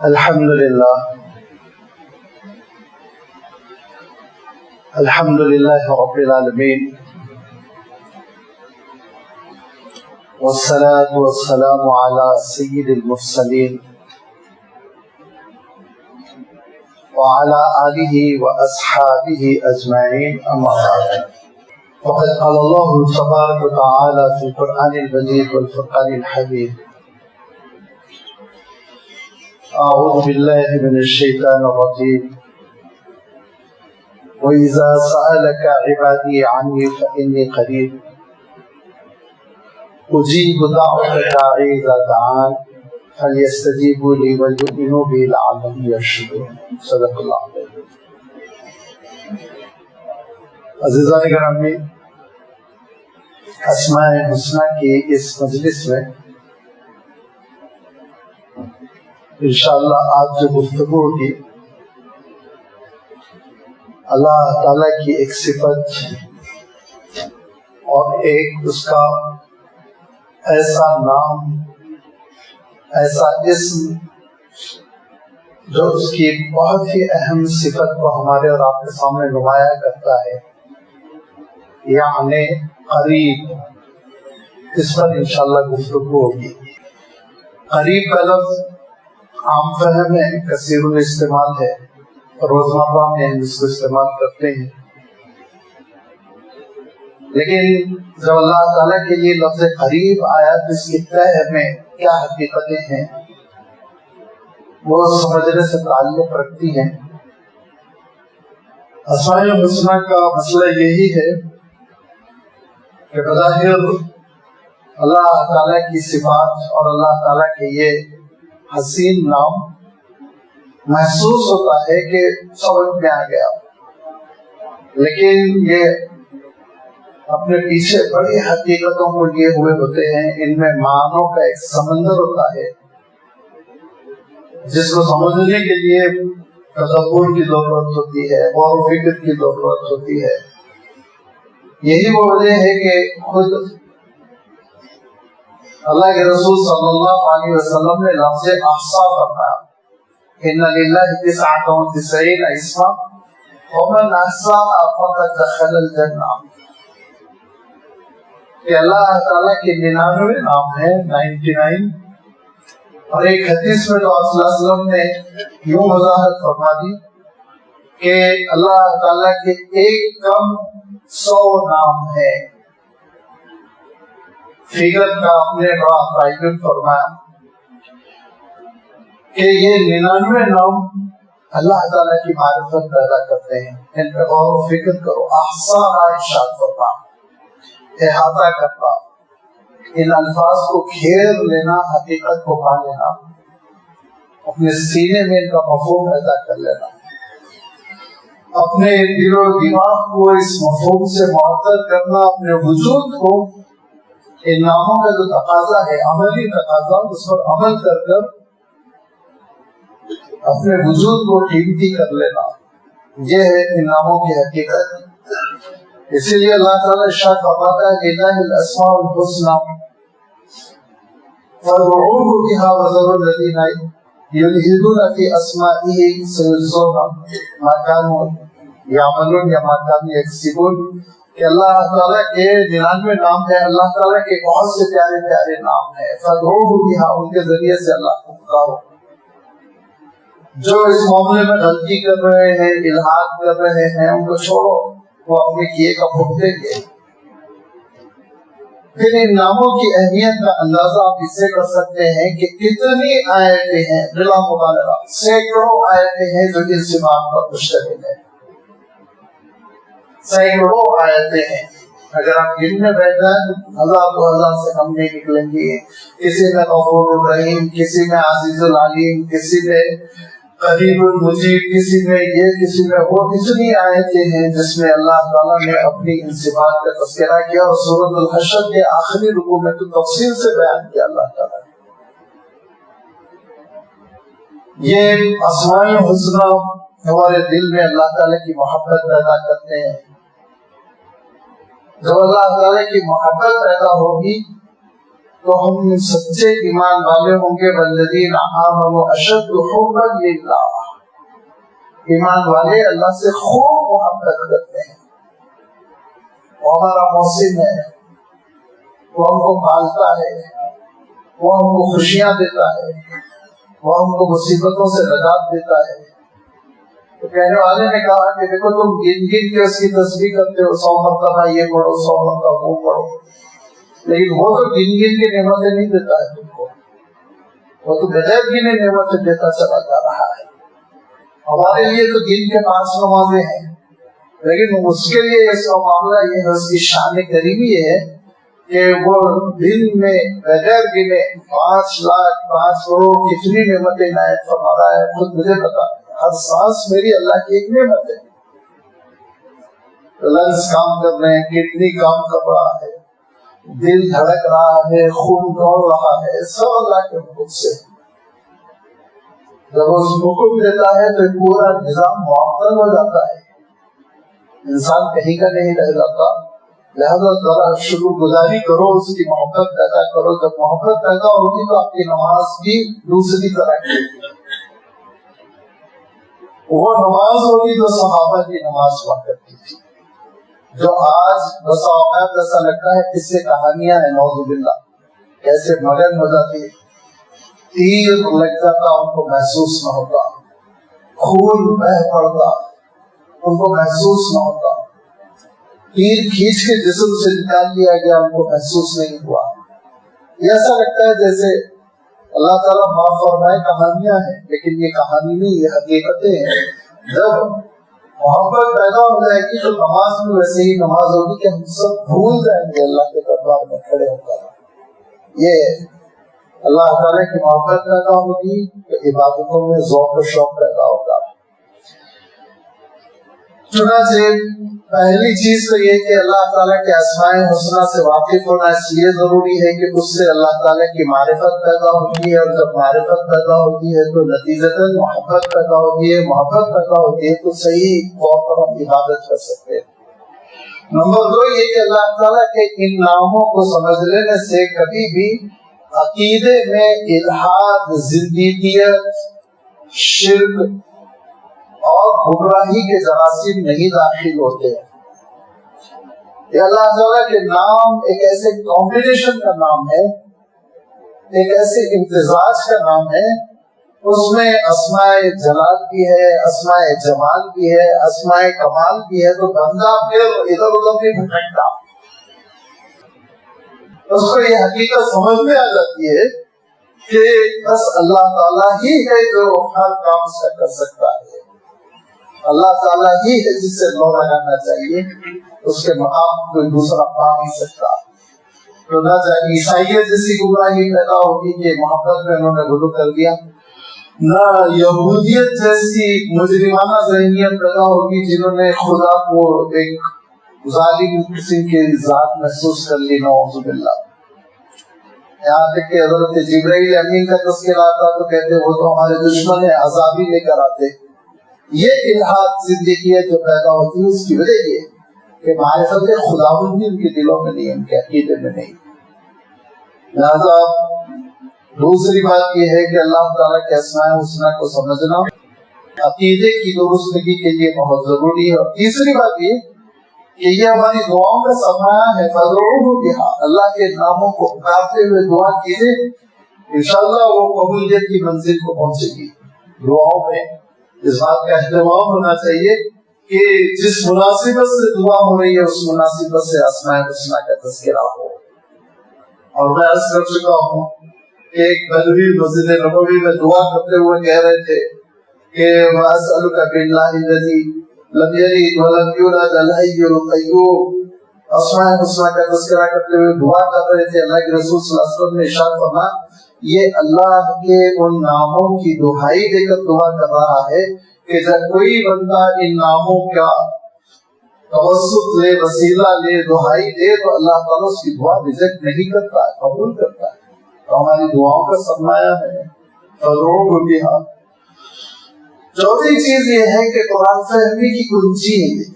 الحمد لله رب العالمين، والصلاة والسلام على سيد المرسلين وعلى آله وأصحابه أجمعين، أما بعد. وقد قال الله تبارك وتعالى في القرآن المجيد والفرقان الحميد: أعوذ بالله من الشيطان الرجيم، وإذا سألك عبادي عني فإني قريب أجيب دعوة الداعي إذا دعان فليستجيبوا لي وليؤمنوا بي لعلهم يرشدون. صدق اللہ علیہ. عزیزان گرامی، اسماء حسنہ کی اس مجلس میں انشاءاللہ آج جو گفتگو ہوگی اللہ تعالیٰ کی ایک صفت اور ایک اس کا ایسا نام، ایسا اسم جو اس کی بہت ہی اہم صفت کو ہمارے اور آپ کے سامنے نمایاں کرتا ہے، یعنی قریب. اس پر انشاءاللہ گفتگو ہوگی. قریب کا لفظ عام فہم ہے، کثیر الاستعمال ہے، روزمرہ میں ہم اس کو استعمال کرتے ہیں. لیکن جب اللہ تعالیٰ کے لیے لفظ قریب آیا تو اس کی تہ میں کیا حقیقتیں ہیں وہ سمجھنے سے تعلق رکھتی ہیں. اسماء الحسنہ کا مسئلہ یہی ہے کہ بظاہر اللہ تعالیٰ کی صفات اور اللہ تعالیٰ کے یہ حسین نام محسوس ہوتا ہے کہ سمجھ میں آ گیا، لیکن یہ اپنے پیچھے بڑی حقیقتوں کو لیے ہوئے ہوتے ہیں. ان میں معنوں کا ایک سمندر ہوتا ہے جس کو سمجھنے کے لیے تدبر کی ضرورت ہوتی ہے، غور و فکر کی ضرورت ہوتی ہے. یہی وہ وجہ ہے کہ خود اللہ کے رسول صلی اللہ علیہ وسلم نے لفظ احصا فرمایا: ان للہ تسعۃ وتسعین اسما ومن احصاها فقد دخل الجنہ. کہ اللہ تعالیٰ کے 99 نام ہیں، 99. اور ایک حدیث میں تو آپ صلی اللہ علیہ وسلم نے یوں وضاحت فرما دی کہ اللہ تعالیٰ کے ایک کم 100 نام ہیں. فگر کا آپ نے بڑا تعین فرمایا کہ یہ 99 نام اللہ تعالیٰ کی معرفت پیدا کرتے ہیں. ان پر غور و فکر کرو. احصا ارشاد فرما، احاطہ کرنا، ان الفاظ کو گھیر لینا، حقیقت کو پا لینا، اپنے سینے میں ان کا مفہوم پیدا کر لینا، اپنے دل و دماغ کو اس مفہوم سے معطر کرنا، اپنے وجود کو ان ناموں کا جو تقاضا ہے، عملی تقاضا، اس پر عمل کر کر اپنے وجود کو قیمتی کر لینا، یہ ہے ان ناموں کی حقیقت. اسی لیے اللہ تعالیٰ ارشاد فرماتا ہے: للہ الاسماء الحسنى فادعوه بها وذروا الذین یلحدون فی اسمائه سیجزون ما كانوا یعملون یا ما كانوا یکسبون. کہ اللہ تعالیٰ کے 99 نام ہے، اللہ تعالیٰ کے بہت سے پیارے پیارے نام ہیں. فادعوه بها، ان کے ذریعے سے اللہ کو پکارو. جو اس معاملے میں غلطی کر رہے ہیں، الحاد کر رہے ہیں، ان کو چھوڑو، وہ اپنے کیے کا بھگتیں گے. پھر ان ناموں کی اہمیت کا اندازہ آپ اس سے کر سکتے ہیں کہ کتنی آیتیں ہیں، بلا مبالغہ سینکڑوں آیتیں ہیں جو ان صفات پر مشتمل ہیں. سینکڑوں آیتیں ہیں. اگر آپ گننے بیٹھ جائیں 1000 2000 سے کم نہیں نکلیں گی. کسی میں غفور الرحیم، کسی میں عزیز العلیم، کسی میں قریب المجیب، کسی میں یہ، کسی میں وہ. اتنی آیتیں ہیں جس میں اللہ تعالیٰ نے اپنی ان صفات کا تذکرہ کیا، اور سورۃ الحشر کے آخری رکوع میں تو تفصیل سے بیان کیا اللہ تعالیٰ نے. یہ اسماء الحسنہ ہمارے دل میں اللہ تعالیٰ کی محبت پیدا کرتے ہیں. جب اللہ تعالیٰ کی محبت پیدا ہوگی تو ہم سچے ایمان والے ہوں گے، والذین آمنوا اشد حبا للہ، ایمان والے اللہ سے خوب محبت کرتے ہیں، وہ ہمارا محسن ہے، وہ ہم کو پالتا ہے، وہ ہم کو خوشیاں دیتا ہے، وہ ہم کو مصیبتوں سے نجات دیتا ہے۔ تو کہنے والے نے کہا کہ دیکھو تم گن گن کے اس کی تسبیح کرتے ہو، 100 مرتبہ یہ پڑھو، 100 مرتبہ وہ پڑھو، لیکن وہ تو گن گن کے نعمتیں نہیں دیتا ہے تم کو، وہ تو بغیر گنے نعمتیں دیتا چلا جا رہا ہے۔ ہمارے لیے تو گن کے 5 نمازیں ہیں، لیکن اس کے لیے اس کا معاملہ یہ ہے، اس کی شان کریمی یہ ہے کہ وہ دن میں بغیر گنے 5 لاکھ 5 کروڑ کتنی نعمتیں عنایت فرما رہا ہے، خود مجھے پتا ہے۔ ہر سانس میری اللہ کی ایک نعمت ہے، لنگس کام کر رہے ہیں، کڈنی کام کر رہا ہے، دل دھڑک رہا ہے، خون دوڑ رہا ہے، سب اللہ کے حکم سے۔ جب اس حکم دیتا ہے تو پورا نظام معطل ہو جاتا ہے، انسان کہیں کا نہیں رہ جاتا۔ لہذا ذرا شکر گزاری کرو، اس کی محبت پیدا کرو، جب محبت پیدا ہوگی تو آپ کی نماز بھی دوسری طرح کی ہوگی، وہ نماز ہوگی جو صحابہ کی نماز ہوا کرتی تھی، جو آج بسا اوقات ایسا لگتا ہے اس سے کہانیاں ہیں، نعوذ باللہ، کیسے مگن ہو جاتی، تیر لگ جاتا ان کو محسوس نہ ہوتا، خون بہ پڑتا ان کو محسوس نہ ہوتا، تیر کھینچ کے جسم سے نکال لیا گیا ان کو محسوس نہیں ہوا۔ یہ ایسا لگتا ہے جیسے اللہ تعالیٰ معاف فرمائے کہانیاں ہیں، لیکن یہ کہانی نہیں، یہ حقیقتیں ہیں۔ جب محبت پیدا ہو جائے گی تو نماز میں ویسے ہی نماز ہوگی کہ ہم سب بھول جائیں گے اللہ کے دربار میں کھڑے ہو کر۔ یہ اللہ تعالیٰ کی محبت پیدا ہوگی تو عبادتوں میں ذوق و شوق پیدا ہوگا۔ چنانچہ پہلی چیز تو یہ کہ اللہ تعالیٰ کے اسماء حسنی سے واقف ہونا اس لیے ضروری ہے کہ اس سے اللہ تعالیٰ کی معرفت پیدا ہوتی ہے، اور جب معرفت پیدا ہوتی ہے تو نتیجتاً محبت پیدا ہوتی ہے، محبت پیدا ہوتی ہے تو صحیح طور پر ہم عبادت کر سکتے ہیں۔ نمبر 2 یہ کہ اللہ تعالیٰ کے ان ناموں کو سمجھ لینے سے کبھی بھی عقیدے میں الحاد، زندیقیت، شرک اور گمراہی کے جراثیم نہیں داخل ہوتے ہیں۔ یہ اللہ تعالیٰ کے نام ایک ایسے کمبینیشن کا نام ہے، ایک ایسے امتزاج کا نام ہے، اس میں اسماء جلال بھی ہے، اسماء جمال بھی ہے، اسماء کمال بھی ہے، تو بندہ پھر ادھر ادھر نہیں بھٹکتا، اس کو یہ حقیقت سمجھ میں آ جاتی ہے کہ بس اللہ تعالیٰ ہی ہے جو ہر کام سے کر سکتا ہے، اللہ تعالیٰ ہی ہے جس سے لو لگانا چاہیے، اس کے مقام کوئی دوسرا پا نہیں سکتا۔ تو نہ عیسائیت جیسی گمراہی پیدا ہوگی کہ محبت میں انہوں نے غلو کر دیا، نہ یہودیت جیسی مجرمانہ ذہنیت پیدا ہوگی جنہوں نے خدا کو ایک ظالم قسم کی ذات محسوس کر لی، نعوذ باللہ۔ یہاں تک کہ حضرت جبرائیل امین کا تذکرہ آتا تو کہتے وہ تو ہمارے دشمن ہیں، عذابی لے کر آتے۔ یہ الحاد زندگیت جو پیدا ہوتی ہے اس کی وجہ یہ کہ معرفت خداوندی ان کے دلوں میں نہیں، ان کے عقیدے میں نہیں۔ لہذا دوسری بات یہ ہے کہ اللہ تعالیٰ کے اسماء الحسنی کو سمجھنا عقیدے کی درستگی کے لیے بہت ضروری ہے۔ اور تیسری بات یہ کہ یہ ہماری دعاؤں کا سرمایہ ہے، فادعوہ بہا، اللہ کے ناموں کو پکارتے ہوئے دعا کیجیے، انشاءاللہ وہ قبولیت کی منزل کو پہنچے گی۔ دعاؤں میں اس بات کا اہتمام ہونا چاہیے کہ جس مناسبت سے دعا ہو رہی ہے اس مناسبت سے اسماء الحسنی کا تذکرہ ہو۔ اور میں عرض کر چکا ہوں کہ ایک بدوی مسجد نبوی میں دعا کرتے ہوئے کہہ رہے تھے کہ وَأَسْأَلُكَ بِاللَّهِ الَّذِي لَمْ يَلِدْ وَلَمْ يُولَدْ الْحَيُّ الْقَيُّومُ، اسماء الحسنی کا تذکرہ کرتے ہوئے دعا کر رہے تھے۔ اللہ کے رسول صلی اللہ علیہ وسلم نے ارشاد فرمایا یہ اللہ کے ان ناموں کی دہائی دے کر دعا کر رہا ہے کہ جب کوئی بندہ ان ناموں کا توسط لے، وسیلہ لے، دہائی دے تو اللہ تعالیٰ اس کی دعا ریجیکٹ نہیں کرتا ہے، قبول کرتا ہے۔ تو ہماری دعاؤں کا سرمایہ ہے، فادعوہ بہا۔ چوتھی چیز یہ ہے کہ قرآن فہمی کی کنجی ہے،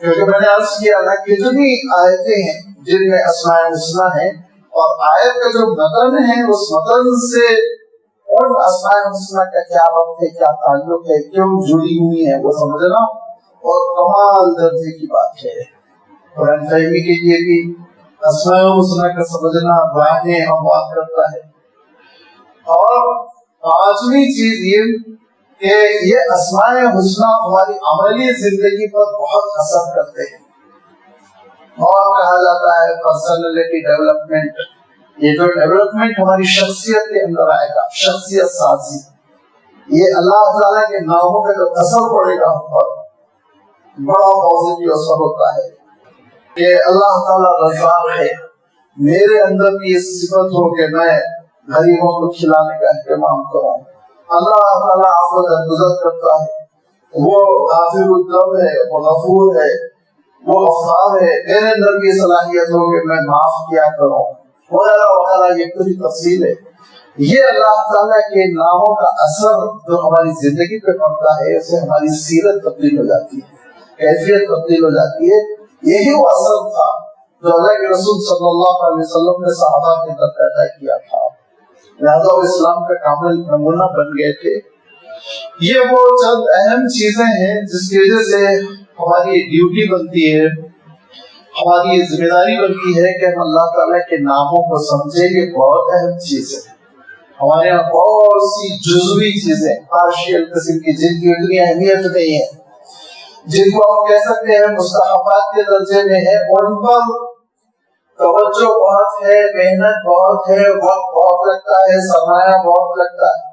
کیونکہ میں نے عرض کیا نا کتنی آیتیں ہیں جن میں اسماء الحسنی ہیں اور آیت کا جو متن ہے اس متن سے ان اسماء الحسنہ کا کیا ربط ہے, کیا تعلق ہے, کیوں جڑی ہوئی ہے, وہ سمجھنا اور کمال درجے کی بات ہے. قرآن فہمی کے لیے بھی اسماء الحسنہ کا سمجھنا راہیں ہموار کرتا ہے. اور پانچویں چیز یہ کہ یہ اسماء الحسنہ ہماری عملی زندگی پر بہت اثر کرتے ہیں. اور کہا جاتا ہے پرسنالٹی ڈیولپمنٹ, یہ جو ڈیولپمنٹ ہماری شخصیت کے اندر آئے گا, شخصیت سازی, یہ اللہ تعالیٰ کے ناموں کا جو اثر پڑے گا ہم پر بڑا پازیٹیو اثر ہوتا ہے کہ اللہ تعالیٰ رزاق ہے, میرے اندر بھی یہ صفت ہو کہ میں غریبوں کو کھلانے کا اہتمام کروں. اللہ تعالیٰ عفو درگزر کرتا ہے, وہ غافر الذنب ہے, وہ غفور ہے, وہ غفار ہے, میرے اندر بھی صلاحیت ہو کہ میں معاف کیا کروں, وغیرہ وغیرہ. یہ پوری تفصیل ہے. یہ اللہ تعالیٰ کے ناموں کا اثر جو ہماری زندگی پہ پڑتا ہے, اس سے ہماری سیرت تبدیل ہو جاتی ہے, کیفیت تبدیل ہو جاتی ہے. یہی وہ اثر تھا جو اللہ کے رسول صلی اللہ علیہ وسلم نے صحابہ کے اندر پیدا کیا تھا, لہذا وہ اسلام کا کامل نمونہ بن گئے تھے. یہ وہ چند اہم چیزیں ہیں جس کی وجہ سے ہماری ڈیوٹی بنتی ہے, ہماری ذمہ داری بنتی ہے کہ ہم اللہ تعالیٰ کے ناموں کو سمجھیں. یہ بہت اہم چیز ہے. ہمارے یہاں بہت سی جزوی چیزیں, پارشیل قسم کی, جن کی اتنی اہمیت نہیں ہے, جن کو ہم کہہ سکتے ہیں مستحبات کے درجے میں ہے, ان پر توجہ بہت ہے, محنت بہت ہے, وقت بہت لگتا ہے, سرمایہ بہت لگتا ہے.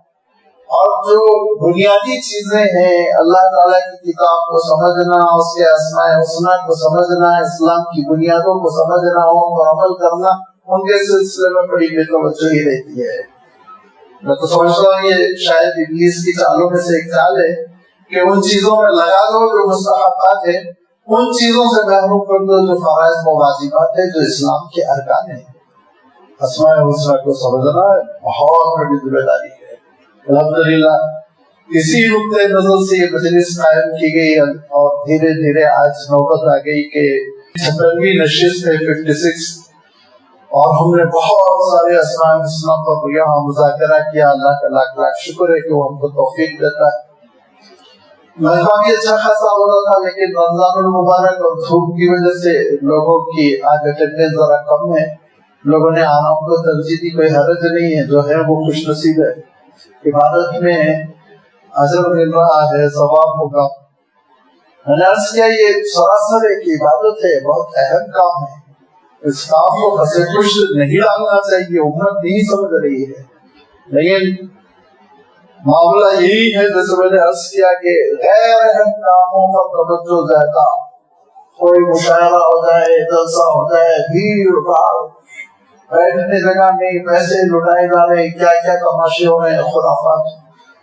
اور جو بنیادی چیزیں ہیں, اللہ تعالیٰ کی کتاب کو سمجھنا, اس کے اسماء الحسنہ کو سمجھنا, اسلام کی بنیادوں کو سمجھنا, ان پر عمل کرنا, ان کے سلسلے میں بڑی بے توجہی رہتی ہے. میں تو سمجھتا ہوں یہ شاید ابلیس کی چالوں میں سے ایک چال ہے کہ ان چیزوں میں لگا دو جو مستحبات ہیں, ان چیزوں سے محروم کر دو جو فرائض و واجبات ہیں, جو اسلام کے ارکان ہیں. اسماء الحسنہ کو سمجھنا بہت بڑی ذمہ داری ہے. الحمدللہ اسی نقطۂ نظر سے یہ مجلس قائم کی گئی اور دھیرے دھیرے آج نوبت آ گئی کہ 56ویں نشست ہے 56, اور ہم نے بہت سارے اسماء الحسنہ پر یہاں مذاکرہ کیا. اللہ کا لاکھ لاکھ شکر ہے کہ وہ ہم کو توفیق دیتا ہے. مہمان بھی اچھا خاصا ہوتا تھا, لیکن رمضان المبارک اور دھوپ کی وجہ سے لوگوں کی آج اٹینڈنس ذرا کم ہے. لوگوں نے آنا کو ترجیح دی, کوئی حرج نہیں ہے, جو ہے وہ خوش نصیب ہے. عبادت میں اجر مل رہا ہے, ثواب ہوگا. میں نے عرض کیا یہ سراسر ایک عبادت ہے, بہت اہم کام ہے. اس کام کو بس خوش نہیں ڈالنا چاہیے, امت نہیں سمجھ رہی ہے. لیکن معاملہ یہی ہے جیسے میں نے عرض کیا کہ غیر اہم کاموں پر توجہ زیادہ, کوئی مشاعرہ ہو جائے, جلسہ ہو جائے, بھیڑ بھاڑ, بیٹھنے جگہ نہیں, پیسے لٹائے جا رہے, کیا کیا تماشے ہو رہے ہیں, خرافات.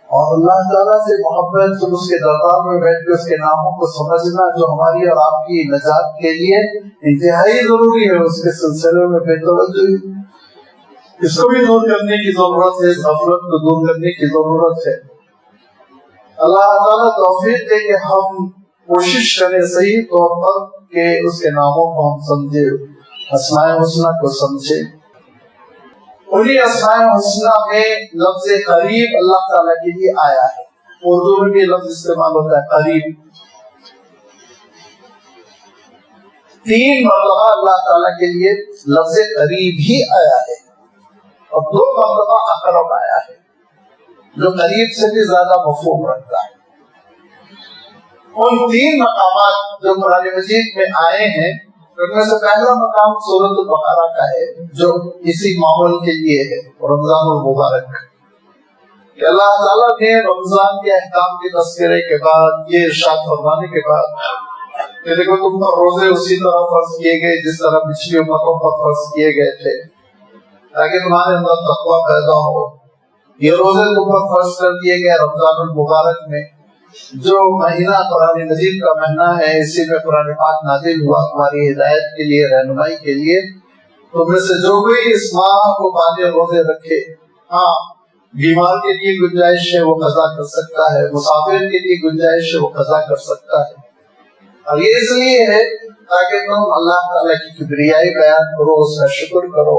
اور اللہ تعالیٰ سے محبت, جب اس کے دربار میں بیٹھ کے اس کے ناموں کو سمجھنا جو ہماری اور آپ کی نجات کے لیے انتہائی ضروری ہے, اس کے سلسلے میں بے توجہی, اس کو بھی دور کرنے کی ضرورت ہے, اس غفلت کو دور کرنے کی ضرورت ہے. اللہ تعالیٰ توفیق دے کہ ہم کوشش کریں صحیح طور پر کہ اس کے ناموں کو ہم سمجھے, اسماء الحسنہ کو سمجھے. انہی اسماء الحسنہ میں لفظ قریب اللہ تعالیٰ کے لیے آیا ہے. اردو میں بھی لفظ استعمال ہوتا ہے قریب. 3 مرتبہ اللہ تعالیٰ کے لیے لفظ قریب ہی آیا ہے, اور 2 مرتبہ اقرب آیا ہے, جو قریب سے بھی زیادہ مفہوم رکھتا ہے. ان 3 مقامات جو قرآن مجید میں آئے ہیں, ان میں سے پہلا مقام سورۃ البقرہ کا ہے, جو اسی ماحول کے لیے ہے, رمضان المبارک. کہ اللہ تعالیٰ نے رمضان کے احکام کے تذکرے کے بعد یہ ارشاد فرمانے کے بعد کہ دیکھو تم پر روزے اسی طرح فرض کیے گئے جس طرح پچھلی امتوں پر فرض کیے گئے تھے, تاکہ تمہارے اندر تقویٰ پیدا ہو. یہ روزے تم پر فرض کر دیے گئے رمضان المبارک میں, جو مہینہ قرآن مجید کا مہینہ ہے. اسی میں قرآن پاک نازل ہوا تمہاری ہدایت کے لیے, رہنمائی کے لیے. تم میں سے جو کوئی اس ماہ کو باندھے روزے رکھے, ہاں بیمار کے لیے گنجائش ہے وہ قضا کر سکتا ہے, مسافر کے لیے گنجائش ہے وہ قضا کر سکتا ہے. اور یہ اس لیے ہے تاکہ تم اللہ تعالیٰ کی کبریائی بیان کرو, اس کا شکر کرو,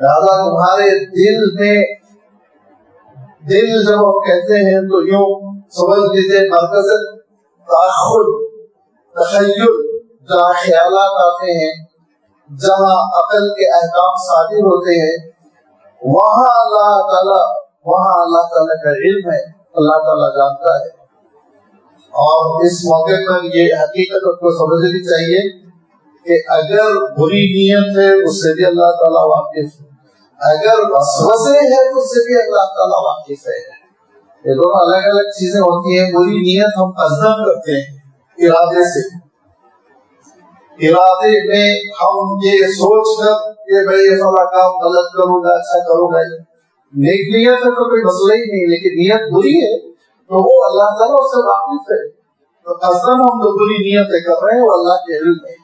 لہذا تمہارے دل میں، دل جب ہم کہتے ہیں تو یوں سمجھ لیجیے مرکز تأخر، تخیل، جہاں خیالات آتے ہیں، جہاں عقل کے احکام صادر ہوتے ہیں، وہاں اللہ تعالیٰ کا علم ہے، اللہ تعالیٰ جانتا ہے۔ اور اس موقع پر یہ حقیقت کو سمجھنی چاہیے کہ اگر بری نیت ہے اس سے بھی اللہ تعالیٰ واقف ہے، اگر وسوسے ہے تو اس سے بھی اللہ تعالیٰ واقف ہے۔ یہ دونوں الگ الگ چیزیں ہوتی ہیں۔ بری نیت ہم قصدن کرتے ہیں ارادے سے، ارادے میں ہم یہ سوچ کر کہ بھئی یہ فلاں کام غلط کروں گا، اچھا کروں گا۔ نیک نیت ہے تو کوئی مسئلہ ہی نہیں، لیکن نیت بری ہے تو وہ اللہ تعالیٰ اس سے واقف ہے۔ تو قصدن ہم جو بری نیتیں کر رہے ہیں وہ اللہ کے علم میں۔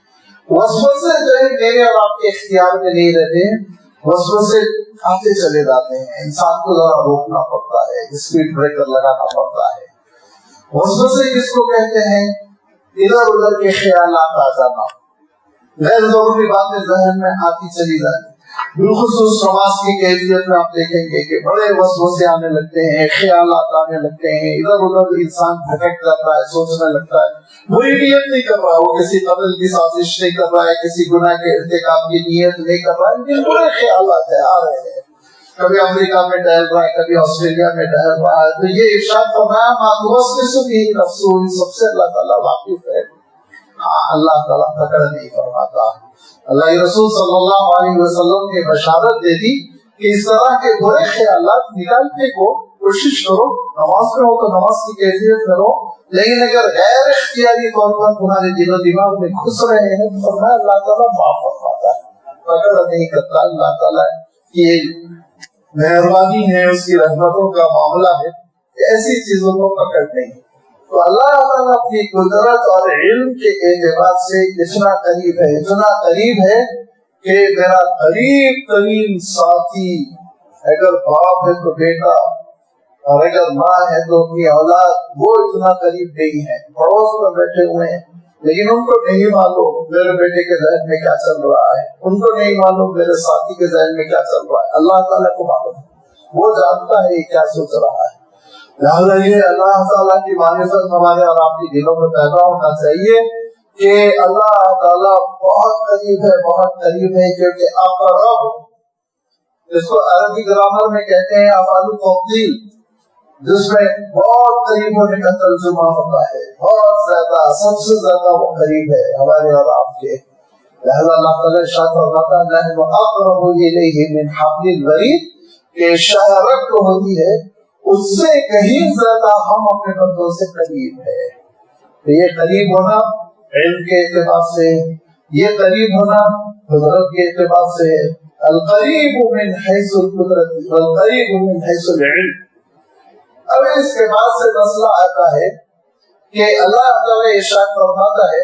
وسوسے جو ہے میرے اور آپ کے اختیار میں نہیں رہتے، وسوسے آتے چلے جاتے ہیں، انسان کو ذرا روکنا پڑتا ہے، اسپیڈ بریکر لگانا پڑتا ہے۔ وسوسے کس کو کہتے ہیں؟ ادھر ادھر کے خیالات آ جانا، غیر ضروری باتیں ذہن میں آتی چلی جاتی۔ بالخصوص نماز کی کیفیت میں آپ دیکھیں گے کہ بڑے وسوسے آنے لگتے ہیں، خیالات آنے لگتے ہیں، ادھر ادھر انسان بھٹک جاتا ہے، سوچنے لگتا ہے۔ بری نیت نہیں کر رہا، وہ کسی قتل کی سازش نہیں کر رہا ہے، کسی گناہ کے ارتکاب کی نیت نہیں کر رہا ہے، لیکن برے خیالات آ رہے ہیں۔ کبھی امریکہ میں ٹہل رہا ہے، کبھی آسٹریلیا میں ٹہل رہا ہے، تو یہ ارشاد فرمایا سب سے اللہ تعالیٰ واقف ہے۔ ہاں، اللہ تعالیٰ پکڑ نہیں فرماتا۔ اللہ کے رسول صلی اللہ علیہ وسلم نے بشارت دے دی کہ اس طرح کے برے خیالات نکالنے کو کوشش کرو، نماز میں ہو تو نماز کی کیفیت کرو، لیکن اگر غیر اختیاری طور پر تمہارے دل و دماغ میں گھس رہے ہیں تو فرمایا اللہ تعالیٰ معاف فرماتا ہے، پکڑ نہیں کرتا۔ اللہ تعالیٰ کی مہربانی ہے، اس کی رحمتوں کا معاملہ ہے، ایسی چیزوں کو پکڑ نہیں۔ تو اللہ تعالیٰ اپنی قدرت اور علم کے اعتبار سے اتنا قریب ہے، اتنا قریب ہے کہ میرا قریب ترین ساتھی، اگر باپ ہے تو بیٹا اور اگر ماں ہے تو اپنی اولاد، وہ اتنا قریب نہیں ہے، پڑوس میں بیٹھے ہوئے ہیں، لیکن ان کو نہیں معلوم میرے بیٹے کے ذہن میں کیا چل رہا ہے، ان کو نہیں معلوم میرے ساتھی کے ذہن میں کیا چل رہا ہے۔ اللہ تعالیٰ کو معلوم ہے، وہ جانتا ہے یہ کیا سوچ رہا ہے۔ لہٰذا یہ اللہ تعالیٰ کی معرفت ہمارے اور آپ کے دلوں میں پیدا ہونا چاہیے کہ اللہ تعالیٰ بہت قریب ہے، بہت قریب ہے، کیونکہ اقرب، اس کو عربی گرامر میں کہتے ہیں افعال التفضیل، جس میں بہت قریب ہونے کا ترجمہ ہوتا ہے، بہت زیادہ، سب سے زیادہ وہ قریب ہے ہمارے اور آپ کے۔ لہٰذا اللہ تعالیٰ ارشاد فرماتا ہے نحن اقرب الیہ من حبل الورید، کہ شہرت جو ہوتی ہے اس سے کہیں زیادہ ہم اپنے بندوں سے قریب ہے۔ تو یہ قریب ہونا علم کے اعتبار سے، یہ قریب ہونا قدرت کے اعتبار سے، القریب من حیث القدرت والقریب من حیث العلم۔ اب اس کے بعد سے مسئلہ آتا ہے کہ اللہ تعالیٰ ارشاد فرماتا ہے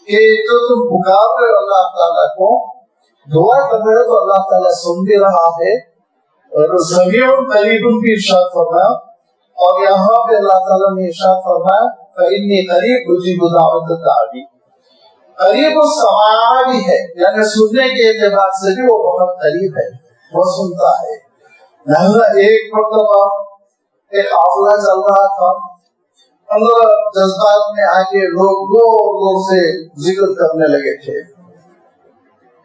کہ جو تم پکار رہے ہو اللہ تعالیٰ کو، دعا کر رہے ہو تو اللہ تعالیٰ سن بھی رہا ہے، اور سمیع قریب کی ارشاد فرمایا، اور یہاں پہ اللہ تعالیٰ نے ارشاد فرمایا فإنی قریب اجیب دعوت الداعی، قریب السماع بھی ہے، یعنی سننے کے اعتبار سے بھی وہ بہت قریب ہے، وہ سنتا ہے۔ لہذا ایک مرتبہ ایک قافلہ چل رہا تھا، اللہ جذبات میں آ کے لوگ زور زور سے ذکر کرنے لگے تھے۔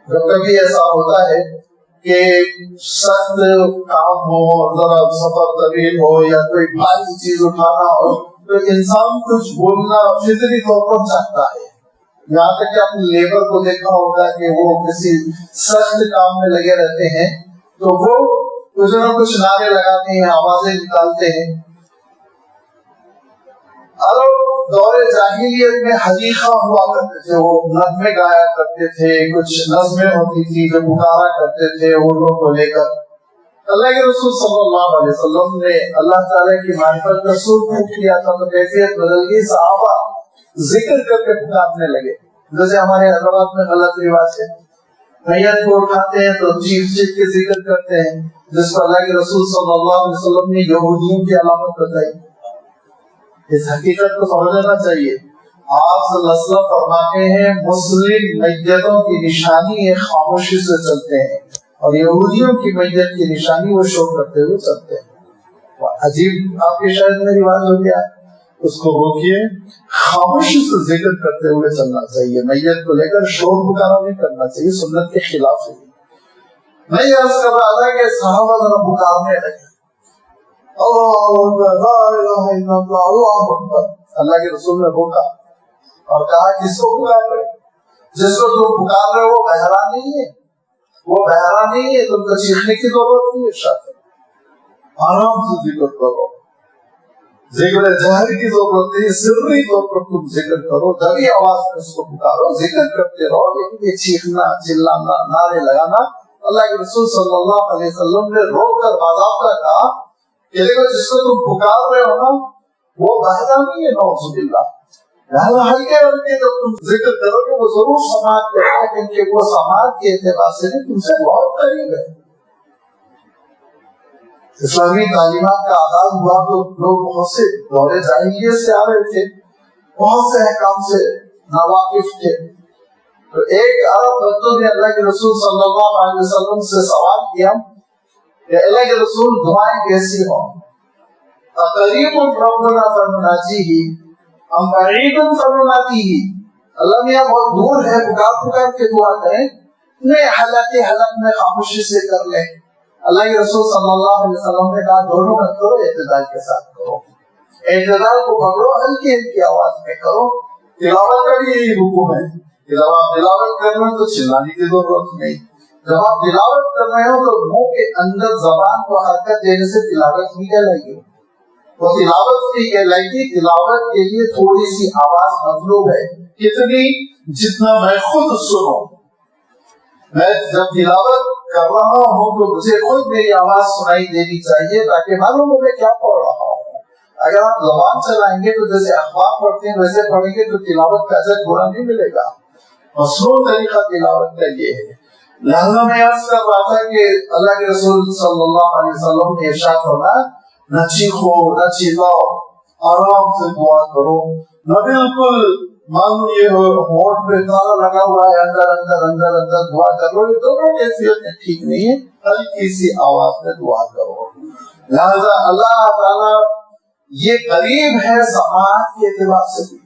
جب کبھی ایسا ہوتا ہے کہ سخت کام ہو، ذرا سفر طویل ہو یا کوئی بھاری چیز اٹھانا ہو تو انسان کچھ بولنا فطری طور پر چاہتا ہے۔ یہاں تک کہ اپنے لیبر کو دیکھا ہوگا کہ وہ کسی سخت کام میں لگے رہتے ہیں تو وہ کچھ نہ کچھ نعرے لگاتے ہیں، آوازیں نکالتے ہیں۔ عرب دور جاہلیت میں حدیقہ ہوا کرتے تھے، وہ نغمے گایا کرتے تھے، کچھ نظمیں ہوتی تھی جو پکارا کرتے تھے اونوں کو لے کر۔ اللہ کے رسول صلی اللہ علیہ وسلم نے اللہ تعالیٰ کی معرفت کا سر کیا تھا تو کیفیت بدل گئی، صحابہ ذکر کر کے پکارنے لگے، جیسے ہمارے حضرات میں غلط رواج ہے، میت کو اٹھاتے ہیں تو چیخ چیخ کے ذکر کرتے ہیں، جس کو اللہ کے رسول صلی اللہ علیہ وسلم نے یہودیوں کی علامت بتائی۔ اس حقیقت کو سمجھنا چاہیے۔ آپ صلی اللہ علیہ وسلم فرماتے ہیں مسلم میتوں کی نشانی خاموشی سے چلتے ہیں، اور یہودیوں کی میت کی نشانی وہ شور کرتے ہوئے چلتے ہیں. عجیب آپ کے شہر میں رواج ہو گیا, اس کو روکیے, خاموشی سے ذکر کرتے ہوئے چلنا چاہیے. میت کو لے کر شور پکارا نہیں کرنا چاہیے, سنت کے خلاف ہے. میں یہ عرض کر رہا تھا کہ صحابہ ذرا پکارنے لگے, اللہ اکبر لا الہ الا اللہ اللہ اکبر. اللہ کے رسول نے روکا اور کہا کس کو پکار رہے؟ جس کو تم پکار رہے وہ بہرا نہیں ہے, وہ بہرا نہیں ہے, تم کو چیخنے کی ضرورت نہیں ہے. شاید آرام سے ذکر کرو, ذکر جہر کی ضرورت نہیں, سری طور پر تم ذکر کرو, دبی آواز میں اس کو پکارو, ذکر کرتے رہو. لیکن یہ چیخنا چلانا نعرے لگانا اللہ کے رسول صلی اللہ علیہ وسلم نے روک کر باضابطہ کہا کہ دیکھو جس کو تم پکار رہے ہو نا وہ بہرا نہیں ہے, نعوذ باللہ. ہلکے ہلکے جب تم ذکر کرو گے وہ ضرور سماعت کرے گا, کیونکہ وہ سماعت کے اعتبار سے تم سے بہت قریب ہے. اسلامی تعلیمات کا آغاز ہوا تو لوگ بہت سے دور جاہلیت سے آ رہے تھے, بہت سے احکام سے ناواقف تھے. تو ایک عرب بندوں نے اللہ کے رسول صلی اللہ علیہ وسلم سے سوال کیا کہ اللہ کے رسول دعائیں کیسی ہوں؟ قریب ربنا فنناجیہ ام بعید فننادیہ. اللہ میاں بہت دور ہے, پکار پکار کے دعا کریں, نہیں حلق میں خاموشی سے کر لیں. اللہ کے رسول صلی اللہ علیہ وسلم نے کہا دونوں کا کرو, اعتدال کے ساتھ کرو, اعتدال کو پکڑو, ہلکی ہلکی آواز میں کرو. تلاوت کا بھی یہی حکم ہے کہ جب آپ تلاوت کر رہے ہو تو چلانے کی ضرورت نہیں. جب آپ تلاوت کر رہے ہو تو منہ کے اندر زبان کو حرکت دینے سے تلاوت نہیں کہلائے گی, وہ تلاوت نہیں کہلائے گی. تلاوت کے لیے تھوڑی سی آواز مطلوب ہے, کتنی؟ جتنا میں خود سنوں. میں جب تلاوت کر رہا ہوں تو مجھے خود میری آواز سنائی دینی چاہیے تاکہ معلوم ہو میں کیا پڑھ رہا ہوں. اگر آپ زبان چلائیں گے تو جیسے اخبار پڑھتے ہیں ویسے پڑھیں گے تو تلاوت کا اجر برا نہیں ملے گا. مصنوع طریقہ تلاوت کا یہ ہے. لہذا میں عرض کر رہا تھا کہ اللہ کے رسول صلی اللہ علیہ وسلم نے ارشاد فرمایا نہ چیخو نہ چلاؤ, آرام سے دعا کرو, نہ بالکل معلوم یہ ہونٹ پہ تالا لگا ہوا ہے اندر اندر اندر اندر دعا کر رہو. یہ دونوں کیفیت ٹھیک نہیں ہے, ہلکی سی آواز میں دعا کرو. لہذا اللہ تعالیٰ یہ قریب ہے سماعت کے اعتبار سے بھی,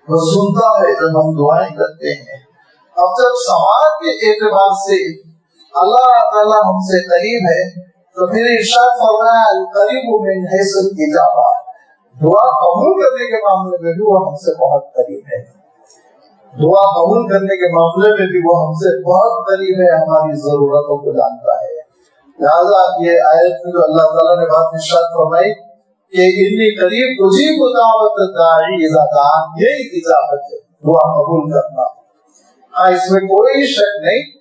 وہ سنتا ہے جب ہم دعائیں کرتے ہیں. اب جب سماعت کے اعتبار سے اللہ تعالیٰ ہم سے قریب ہے تو پھر ارشاد فرمایا القریب من حیث الاجابہ, دعا قبول کرنے کے معاملے میں بھی وہ ہم سے بہت قریب ہے. دعا قبول کرنے کے معاملے میں بھی وہ ہم سے بہت قریب ہے, ہماری ضرورتوں کو جانتا ہے. لہذا یہ آیت میں جو اللہ تعالیٰ نے بات ارشاد فرمائی کہ انی قریب اجیب دعوت الداعی اذا دعان, یہی اجابت ہے, دعا قبول کرنا. اس میں کوئی شک نہیں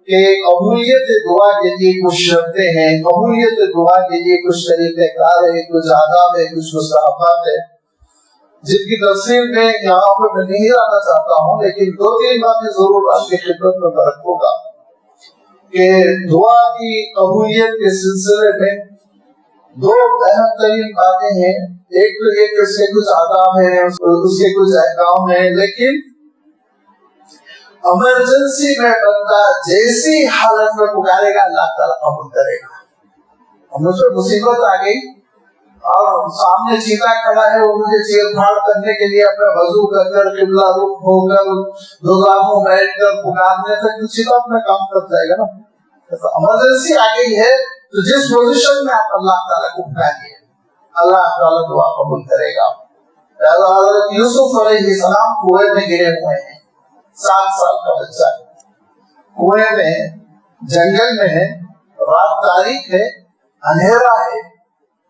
کہ قبولیت دعا کے لیے کچھ شرطیں ہیں, قبولیت دعا کے لیے کچھ طریقہ کار ہے, کچھ آداب ہے, کچھ مستحبات ہے جن کی تفصیل میں یہاں پہ میں نہیں آنا چاہتا ہوں. لیکن دو تین باتیں ضرور آپ کی خدمت میں رکھوں گا کہ دعا کی قبولیت کے سلسلے میں دو اہم ترین باتیں ہیں. ایک تو یہ کہ اس کے کچھ آداب ہیں, اس کے کچھ احکام ہیں, لیکن ایمرجنسی میں بندہ جیسی حالت میں پکارے گا اللہ تعالیٰ قبول کرے گا. مجھے مصیبت آ گئی اور سامنے چیتا کھڑا ہے, وہ مجھے چیر پھاڑ کرنے کے لیے اپنا وضو کر کر قبلہ رخ ہو کر روزانوں بیٹھ کر پکارنے تک تو چیتا اپنا کام کر جائے گا نا. ایمرجنسی آ گئی ہے تو جس پوزیشن میں آپ اللہ تعالیٰ کو پکاریے اللہ تعالیٰ دعا قبول کرے گا. حضرت یوسف علیہ السلام کنویں میں گرے ہوئے ہیں, 7 سال کا بچہ ہے, کنویں میں, جنگل میں ہے, رات تاریک ہے, اندھیرا ہے,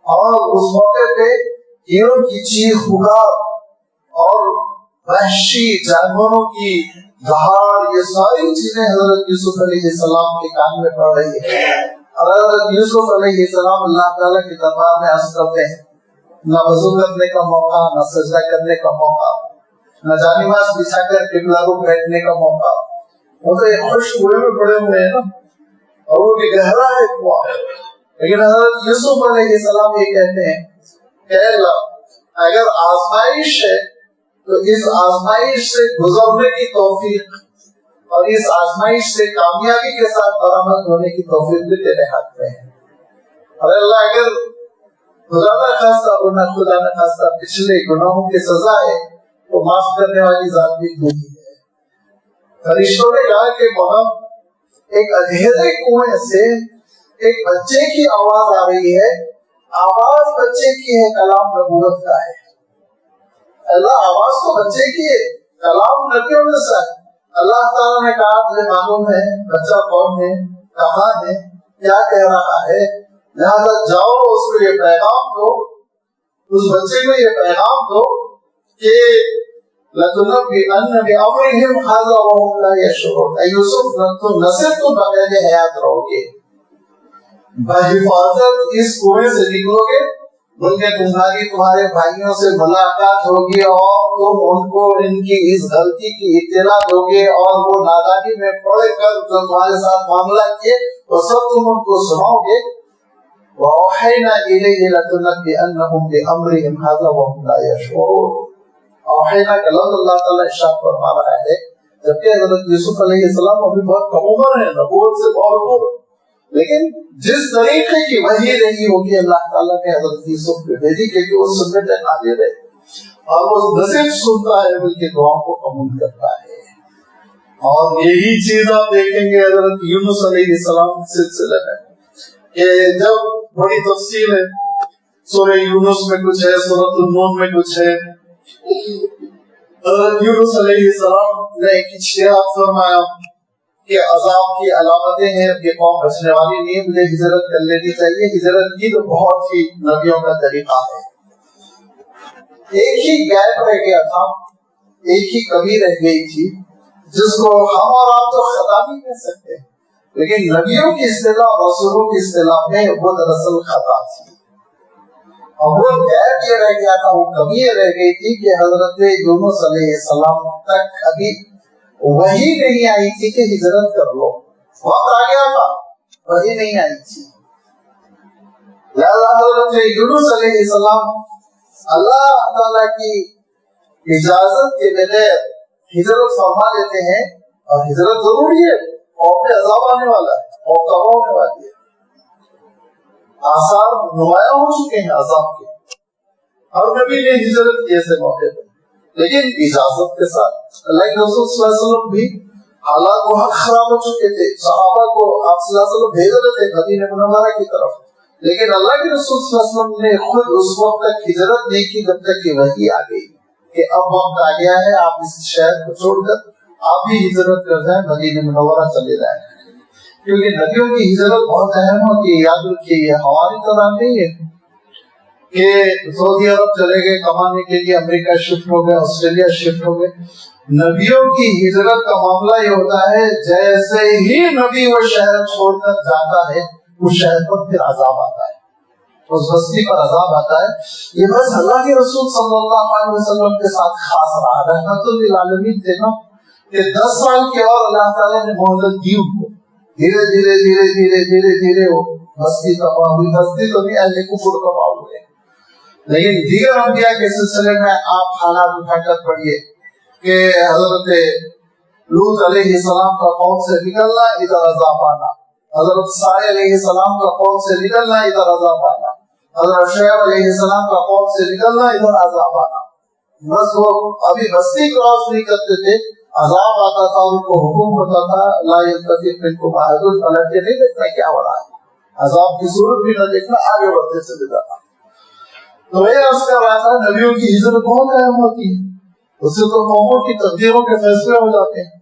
اور اس موقع پہ ہیروں کی چیخ پکار اور وحشی جانوروں کی دہاڑ, یہ ساری چیزیں حضرت یوسف علیہ السلام کے کان میں پڑ رہی ہے. اور حضرت یوسف علیہ السلام اللہ تعالیٰ کے دربار میں عرض کرتے ہیں, نہ وضو کرنے کا موقع, نہ سجدہ کرنے کا موقع, نہ جانماز بچھا کر قبلہ رخ بیٹھنے کا موقع. وہ تو ایک خوش کنویں میں پڑے ہوئے ہیں نا, اور وہ بھی گہرا ہے کنواں. لیکن حضرت یوسف علیہ السلام یہ کہتے ہیں کہ اللہ اگر آزمائش ہے تو اس آزمائش سے گزرنے کی توفیق اور اس آزمائش سے کامیابی کے ساتھ برآمد ہونے کی توفیق بھی تیرے ہاتھ میں ہے. اور اللہ اگر خدا نہ خاصہ پچھلے گناہوں کی سزا ہے تو معاف کرنے والی ذات بھی تو ہی ہے. فرشتوں نے کہا کہ محمد ایک اندھیرے کنویں سے ایک بچے کی آواز آ رہی ہے. آواز بچے کی ہے, کلام نبوت کا ہے. اللہ آواز تو بچے کی ہے, کلام نبیوں میں سے ہے. اللہ تعالیٰ نے کہا مجھے معلوم ہے بچہ کون ہے, کہاں ہے, کیا کہہ رہا ہے, لہذا جاؤ اس کو یہ پیغام دو, اس بچے کو یہ پیغام دو کہ لَتُنَبِّئَنَّ بِأَمْرِهِمْ هَذَا وَهُمْ لَا يَشْعُرُونَ. اے یوسف تم نہ صرف تم بقید حیات رہو گے, بحفاظت اس کنویں سے نکلو گے, بلکہ تمہارے بھائیوں سے ملاقات ہوگی اور تم ان کو ان کی اس غلطی کی اطلاع دو گے, اور وہ نادانی میں پڑھ کر جو تمہارے ساتھ معاملہ کیے وہ سب تم ان کو سناؤ گے. وَأَوْحَيْنَا إِلَيْهِ لَتُنَبِّئَنَّهُمْ بِأَمْرِهِمْ هَذَا وَهُمْ لَا يَشْعُرُونَ. اوحینا کا لفظ اللہ تعالیٰ ارشاد فرما رہا ہے جبکہ حضرت یوسف علیہ السلام ابھی بہت کم عمر ہے, نبوت سے بہت دور, لیکن جس طریقے کی وحی رہی ہوگی اللہ تعالیٰ نے حضرت یوسف کو بھیجی کہ وہ سنت نازل ہے, اور وہ نہ صرف سنتا ہے بلکہ دعاؤں کو قبول کرتا ہے. اور یہی چیز آپ دیکھیں گے حضرت یونس علیہ السلام سلسلے میں کہ جب بڑی تفصیل ہے, سورہ یونس میں کچھ ہے, سورۃ النون میں کچھ ہے. حضرت یونس علیہ السلام نے ایک اجتہاد فرمایا کہ عذاب کی علامتیں ہیں کہ قوم بچنے والی نہیں, مجھے ہجرت کر لینی چاہیے. ہجرت کی تو بہت ہی نبیوں کا طریقہ ہے. ایک ہی گیپ رہ گیا تھا, ایک ہی کمی رہ گئی تھی جس کو ہم اور آپ تو خطا نہیں کہہ سکتے, لیکن نبیوں کی اصطلاح اور رسولوں کی اصطلاح میں وہ دراصل خطا تھی. اور وہ گیپ یہ رہ گیا تھا, وہ کمی یہ رہ گئی تھی کہ حضرت یونس علیہ السلام تک ابھی وہی نہیں آئی تھی کہ ہجرت کر لو. وقت آ گیا تھا, وہی نہیں آئی تھی. لہذا حضرت یونس علیہ السلام اللہ تعالیٰ کی اجازت کے بغیر ہجرت فرما لیتے ہیں, اور ہجرت ضروری ہے, اور پہ عذاب آنے والا ہے, اور تباہ ہونے والی ہے. آثار نمایاں ہو چکے ہیں عذاب کے, ہر نبی نے ہجرت کی ایسے موقع پر, لیکن اجازت کے ساتھ. اللہ کے رسول صلی اللہ علیہ وسلم بھی حالات بہت خراب ہو چکے تھے, صحابہ کو آپ صلی اللہ علیہ وسلم بھیج رہے تھے مدینہ منورہ کی طرف, لیکن اللہ کے رسول صلی اللہ علیہ وسلم نے خود اس وقت تک ہجرت نہیں کی جب تک کہ وحی آ گئی کہ اب وقت آ گیا ہے, آپ اس شہر کو چھوڑ کر آپ بھی ہجرت کر جائیں, مدینہ منورہ چلے جائیں. کیونکہ نبیوں کی ہجرت بہت اہم ہوتی ہے. یاد رکھیے یہ ہماری طرح نہیں ہے کہ سعودی عرب چلے گئے کمانے کے لیے, امریکہ شفٹ ہو گئے, آسٹریلیا شفٹ ہو گئے. نبیوں کی ہجرت کا معاملہ یہ ہوتا ہے جیسے ہی نبی وہ شہر چھوڑ کر جاتا ہے اس شہر پر پھر عذاب آتا ہے, اس بستی پر عذاب آتا ہے. یہ بس اللہ کے رسول صلی اللہ علیہ وسلم کے ساتھ خاص رہا. رحمت للعالمین تھے نا کہ 10 سال کی اور اللہ تعالیٰ نے مہلت دی ان کو. دھیرے دھیرے دھیرے دھیرے دھیرے دھیرے وہ بستی تباہ ہوئی. بستی تو نہیں, اہل کفر تباہ ہوئے. لیکن دیگر انبیاء کے سلسلے میں آپ حالات اٹھا کر پڑھیے کہ حضرت لوط علیہ السلام کا قوم سے نکلنا ادھر عذاب آنا, حضرت صالح علیہ السلام کا قوم سے نکلنا ادھر عذاب آنا, حضرت شعیب علیہ السلام کا قوم سے نکلنا ادھر عذاب آنا. بس وہ ابھی بستی کراس نہیں کرتے تھے, عذاب آتا تھا, ان کو حکم ہوتا تھا لا یلتفت منکم احد, پلٹ کے نہیں دیکھنا کیا ہو رہا ہے, عذاب کی صورت بھی نہ دیکھنا, آگے بڑھتے چلے جانا. تو یہ عرض کر رہا تھا نبیوں کی ہجرت بہت اہم ہوتی ہے, اس سے تو قوموں کی تقدیروں کے فیصلے ہو جاتے ہیں.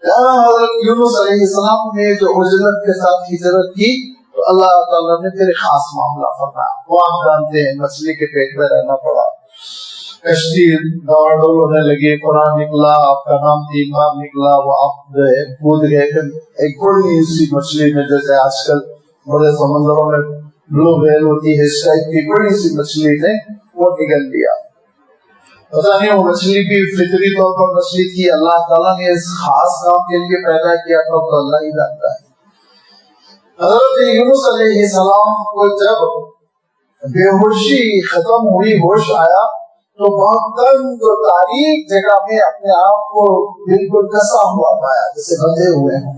حضرت یونس علیہ السلام نے جو عجلت کے ساتھ ہجرت کی تو اللہ تعالیٰ نے پھر خاص معاملہ فرمایا. وہ آپ جانتے ہیں مچھلی کے پیٹ میں رہنا پڑا, کشتی دوڑ دوڑ ہونے لگی, قرآن نکلا, آپ کا نام 3 بار نکلا, وہ آپ کود گئے ایک بڑی سی مچھلی میں, جیسے آج کل بڑے سمندروں میں بلو ویل ہوتی ہے, اس ٹائپ کی بڑی سی مچھلی نے وہ نگل لیا. پتا نہیں وہ مچھلی بھی فطری طور پر مچھلی تھی, اللہ تعالیٰ نے اس خاص کام کے لیے پیدا کیا تھا, تو اللہ ہی جانتا ہے. حضرت یونس علیہ السلام کو جب بے ہوشی ختم ہوئی, ہوش آیا, تو بہت تنگ و تاریک جگہ میں اپنے آپ کو بالکل کسا ہوا پایا جیسے بندھے ہوئے ہیں.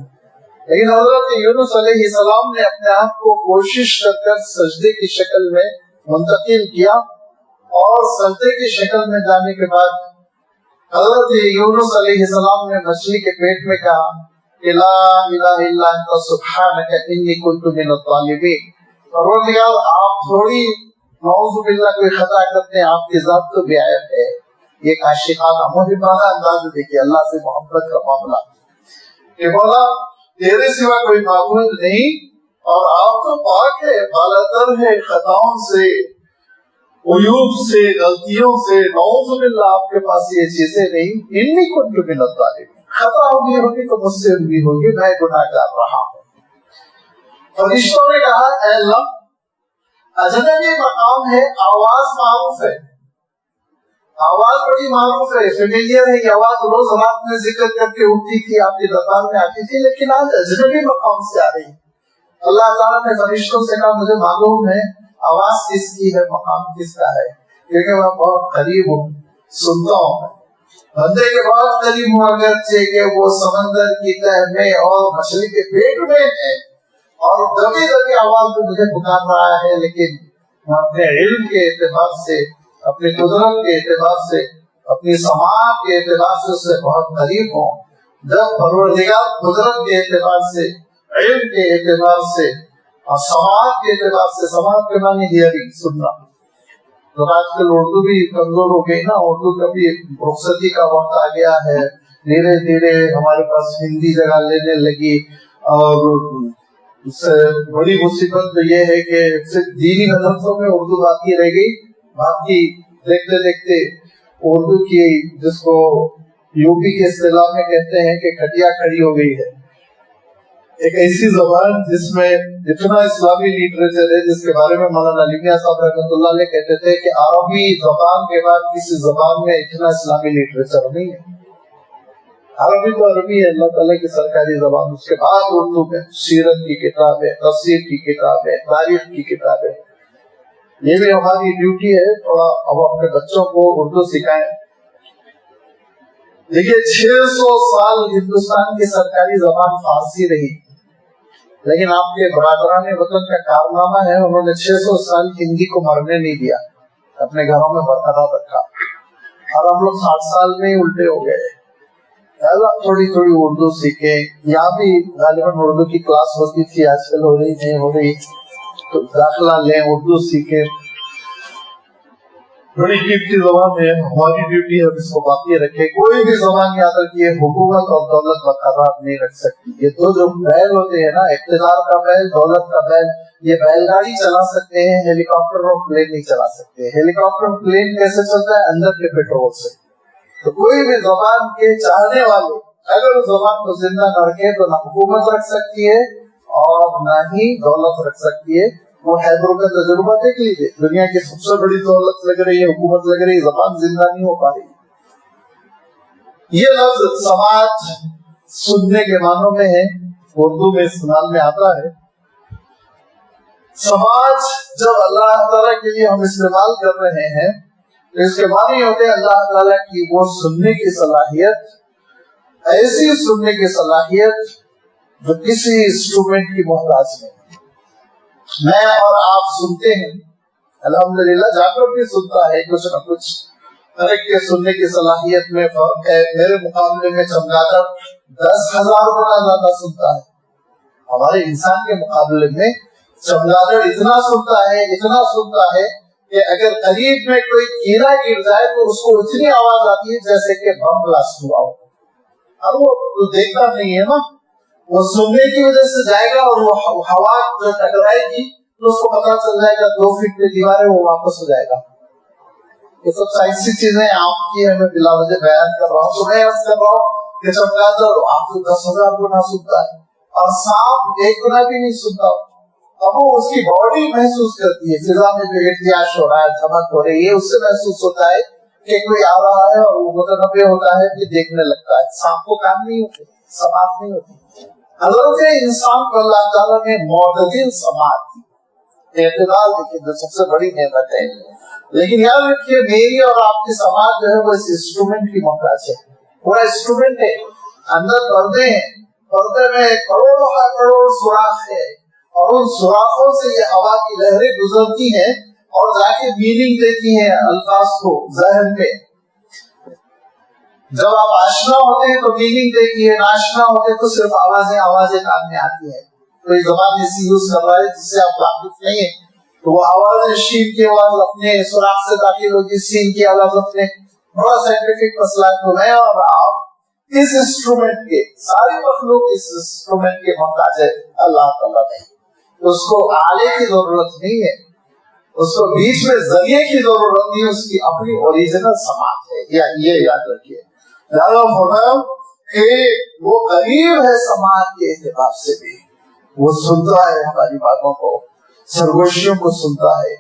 لیکن حضرت یونس علیہ السلام نے اپنے آپ کو کوشش کر سجدے کی شکل میں منتقل کیا اور سجدے کی شکل میں جانے کے بعد حضرت یونس علیہ السلام نے مچھلی کے پیٹ میں کہا کہ لا الہ الا انت سبحانک انی کنت من الظالمین. پروردگار آپ تھوڑی نعوذ باللہ کوئی خطا کرتے ہیں, آپ کی ذات تو بے عیب ہے. یہ عاشقانہ محبانہ انداز دیکھیے اللہ سے محبت کا معاملہ کہ مولا تیرے سوا کوئی معبود نہیں اور آپ تو پاک ہے, بالاتر ہے خطاؤں سے, عیوب سے, غلطیوں سے. نعوذ باللہ آپ کے پاس یہ چیزیں نہیں. انی کنت من الظالمین, خطا ہوگی تو مجھ سے بھی ہوگی, میں گناہگار رہا ہوں. فرشتوں نے کہا اے اللہ اجنبی مقام ہے, آواز معروف ہے, آواز بڑی معروف ہے, فیملیئر ہے, یہ آواز روز رات میں ذکر کر کے اٹھتی تھی, آپ کی دربار میں آتی تھی, لیکن آج اجنبی مقام سے آ رہی. اللہ تعالیٰ نے فرشتوں سے کہا مجھے معلوم ہے آواز کس کی ہے, مقام کس کا ہے, کیونکہ میں بہت قریب ہوں, سنتا ہوں. بندے کے بہت قریب ہوں, اگرچہ کہ وہ سمندر کی تہ میں اور مچھلی کے پیٹ میں ہے اور دبی دبی آواز میں مجھے پکار رہا ہے, لیکن میں اپنے علم کے اعتبار سے, اپنی قدرت کے اعتبار سے, اپنی سماعت کے اعتبار سے اس سے بہت قریب ہوں. جب پروردگار قدرت کے اعتبار سے, علم کے اعتبار سے اور سماعت کے اعتبار سے, سماعت کے معنی ہیئرنگ سننا, تو آج کل اردو بھی کمزور ہو گئی نا, اردو کا بھی رخصتی کا وقت آ گیا ہے, دھیرے دھیرے ہمارے پاس ہندی جگہ لینے لگی. اور اس سے بڑی مصیبت تو یہ ہے کہ صرف دینی مدرسوں میں اردو باقی رہ گئی, باقی دیکھتے دیکھتے اردو کی, جس کو یو پی کے اصطلاح میں کہتے ہیں کہ کھٹیا کھڑی ہو گئی ہے. ایک ایسی زبان جس میں اتنا اسلامی لٹریچر ہے, جس کے بارے میں مولانا علی میاں صاحب رحمۃ اللہ علیہ کہتے تھے کہ عربی زبان کے بعد کسی زبان میں اتنا اسلامی لٹریچر نہیں ہے. عربی تو عربی ہے, اللہ تعالیٰ کی سرکاری زبان. اس کے بعد اردو میں سیرت کی کتاب ہے, تفسیر کی کتاب ہے, تاریخ کی کتاب ہے. یہ بھی ہماری ڈیوٹی ہے تھوڑا اب اپنے بچوں کو اردو سکھائیں. دیکھیے 600 سال ہندوستان کی سرکاری زبان فارسی رہی, لیکن آپ کے برادران وطن کا کارنامہ ہے انہوں نے 600 سال ہندی کو مرنے نہیں دیا, اپنے گھروں میں برقرار رکھا. اور ہم لوگ 60 سال میں ہی الٹے ہو گئے. تھوڑی تھوڑی اردو سیکھیں. یہاں بھی غالباً اردو کی کلاس ہوتی تھی, آج کل ہو رہی نہیں ہو رہی, تو داخلہ لیں, اردو سیکھیں. بڑی قیمتی زبان ہے, ہماری ڈیوٹی ہے اس کو باقی رکھے. کوئی بھی زبان یاد رکھیے حکومت اور دولت برقرار نہیں رکھ سکتی. یہ دو جو بیل ہوتے ہیں نا, اقتدار کا بیل, دولت کا بیل, یہ بیل گاڑی چلا سکتے ہیں, ہیلی کاپٹر اور پلین نہیں چلا سکتے. ہیلی کاپٹر پلین کیسے چلتا ہے, اندر کے پیٹرول سے. تو کوئی بھی زبان کے چاہنے والے اگر اس زبان کو زندہ نہ رکھے تو نہ حکومت رکھ سکتی ہے اور نہ ہی دولت رکھ سکتی ہے. وہ حیدروں کا تجربہ دیکھ لیجیے, دنیا کی سب سے بڑی دولت لگ رہی ہے, حکومت لگ رہی ہے, زبان زندہ نہیں ہو پا رہی. یہ لفظ سماج سننے کے معنوں میں ہے, اردو میں استعمال میں آتا ہے. سماج جب اللہ تعالیٰ کے لیے ہم استعمال کر رہے ہیں اس کے معنی ہوتے ہیں اللہ تعالیٰ کی وہ سننے کی صلاحیت, ایسی سننے کی صلاحیت جو کسی انسٹرومنٹ کی محتاج نہیں. میں اور آپ سنتے ہیں الحمدللہ, جانور بھی سنتا ہے کچھ نہ کچھ, ہر ایک کے سننے کی صلاحیت میں فرق ہے. میرے مقابلے میں چمگادڑ 10,000 گنا زیادہ سنتا ہے. ہمارے انسان کے مقابلے میں چمگادڑ اتنا سنتا ہے کہ اگر قریب میں کوئی کیڑا گر جائے تو اس کو اتنی آواز آتی ہے جیسے کہ بم بلاسٹ ہوا ہو. اب وہ دیکھتا نہیں ہے نا, وہ سننے کی وجہ سے جائے گا اور وہ ہوا جو ٹکرائے گی تو اس کو پتا چل جائے گا 2 فٹ پہ دیوار ہے, وہ واپس ہو جائے گا. یہ سب سائنسی چیزیں آپ کی ہے, میں بلا وجہ بیان کر رہا ہوں. تو میں عرض کر رہا ہوں کہ چمگادڑ آپ کو 10,000 گنا سنتا ہے اور سانپ 1 گنا بھی نہیں سنتا. اب وہ اس کی باڈی محسوس کرتی ہے, فضا میں جو ارتعاش ہو رہا ہے, دھمک ہو رہی ہے, اس سے محسوس ہوتا ہے کہ کوئی آ رہا ہے اور وہ متنبع ہوتا ہے کہ دیکھنے لگتا ہے. سانپ کو کام نہیں ہوتی, سماعت نہیں ہوتی. حضرت انسان کو اللہ تعالیٰ نے معتدل سماعت دی, اعتدال دیکھیں جو سب سے بڑی نعمت ہے. لیکن یاد رکھیے میری اور آپ کی سماج جو ہے وہ اس انسٹرومنٹ کی محتاج ہے. پورا انسٹرومنٹ ہے, اندر پردے ہیں, پردے میں کروڑوں کا کروڑ سوراخ ہے, اور ان سوراخوں سے یہ ہوا کی لہریں گزرتی ہیں اور جا کے میننگ دیتی ہیں الفاظ کو ذہن میں. جب آپ آشنا ہوتے ہیں تو میننگ دیتی ہے, ناشنا ہوتے ہیں تو صرف آوازیں کان میں آتی ہیں. کوئی زبان ایسی یوز کر رہا ہے جس سے آپ واقف نہیں ہیں, تو وہ آواز شین کی آواز اپنے سوراخ سے داخل ہوگی, سین کی آواز اپنے. بڑا سائنٹیفک مسئلہ ہے. تو میں اور آپ اس انسٹرومنٹ کے, ساری مخلوق اس انسٹرومنٹ کے محتاج ہے. اللہ تعالیٰ نے اس کو آلے کی ضرورت نہیں ہے, اس کو بیچ میں ذریعے کی ضرورت نہیں, اس کی اپنی اوریجنل سماعت ہے. یا یہ یاد رکھیے, لہذا فرمایا کہ وہ قریب ہے سماعت کے اعتبار سے بھی, وہ سنتا ہے ہماری باتوں کو, سرگوشیوں کو سنتا ہے,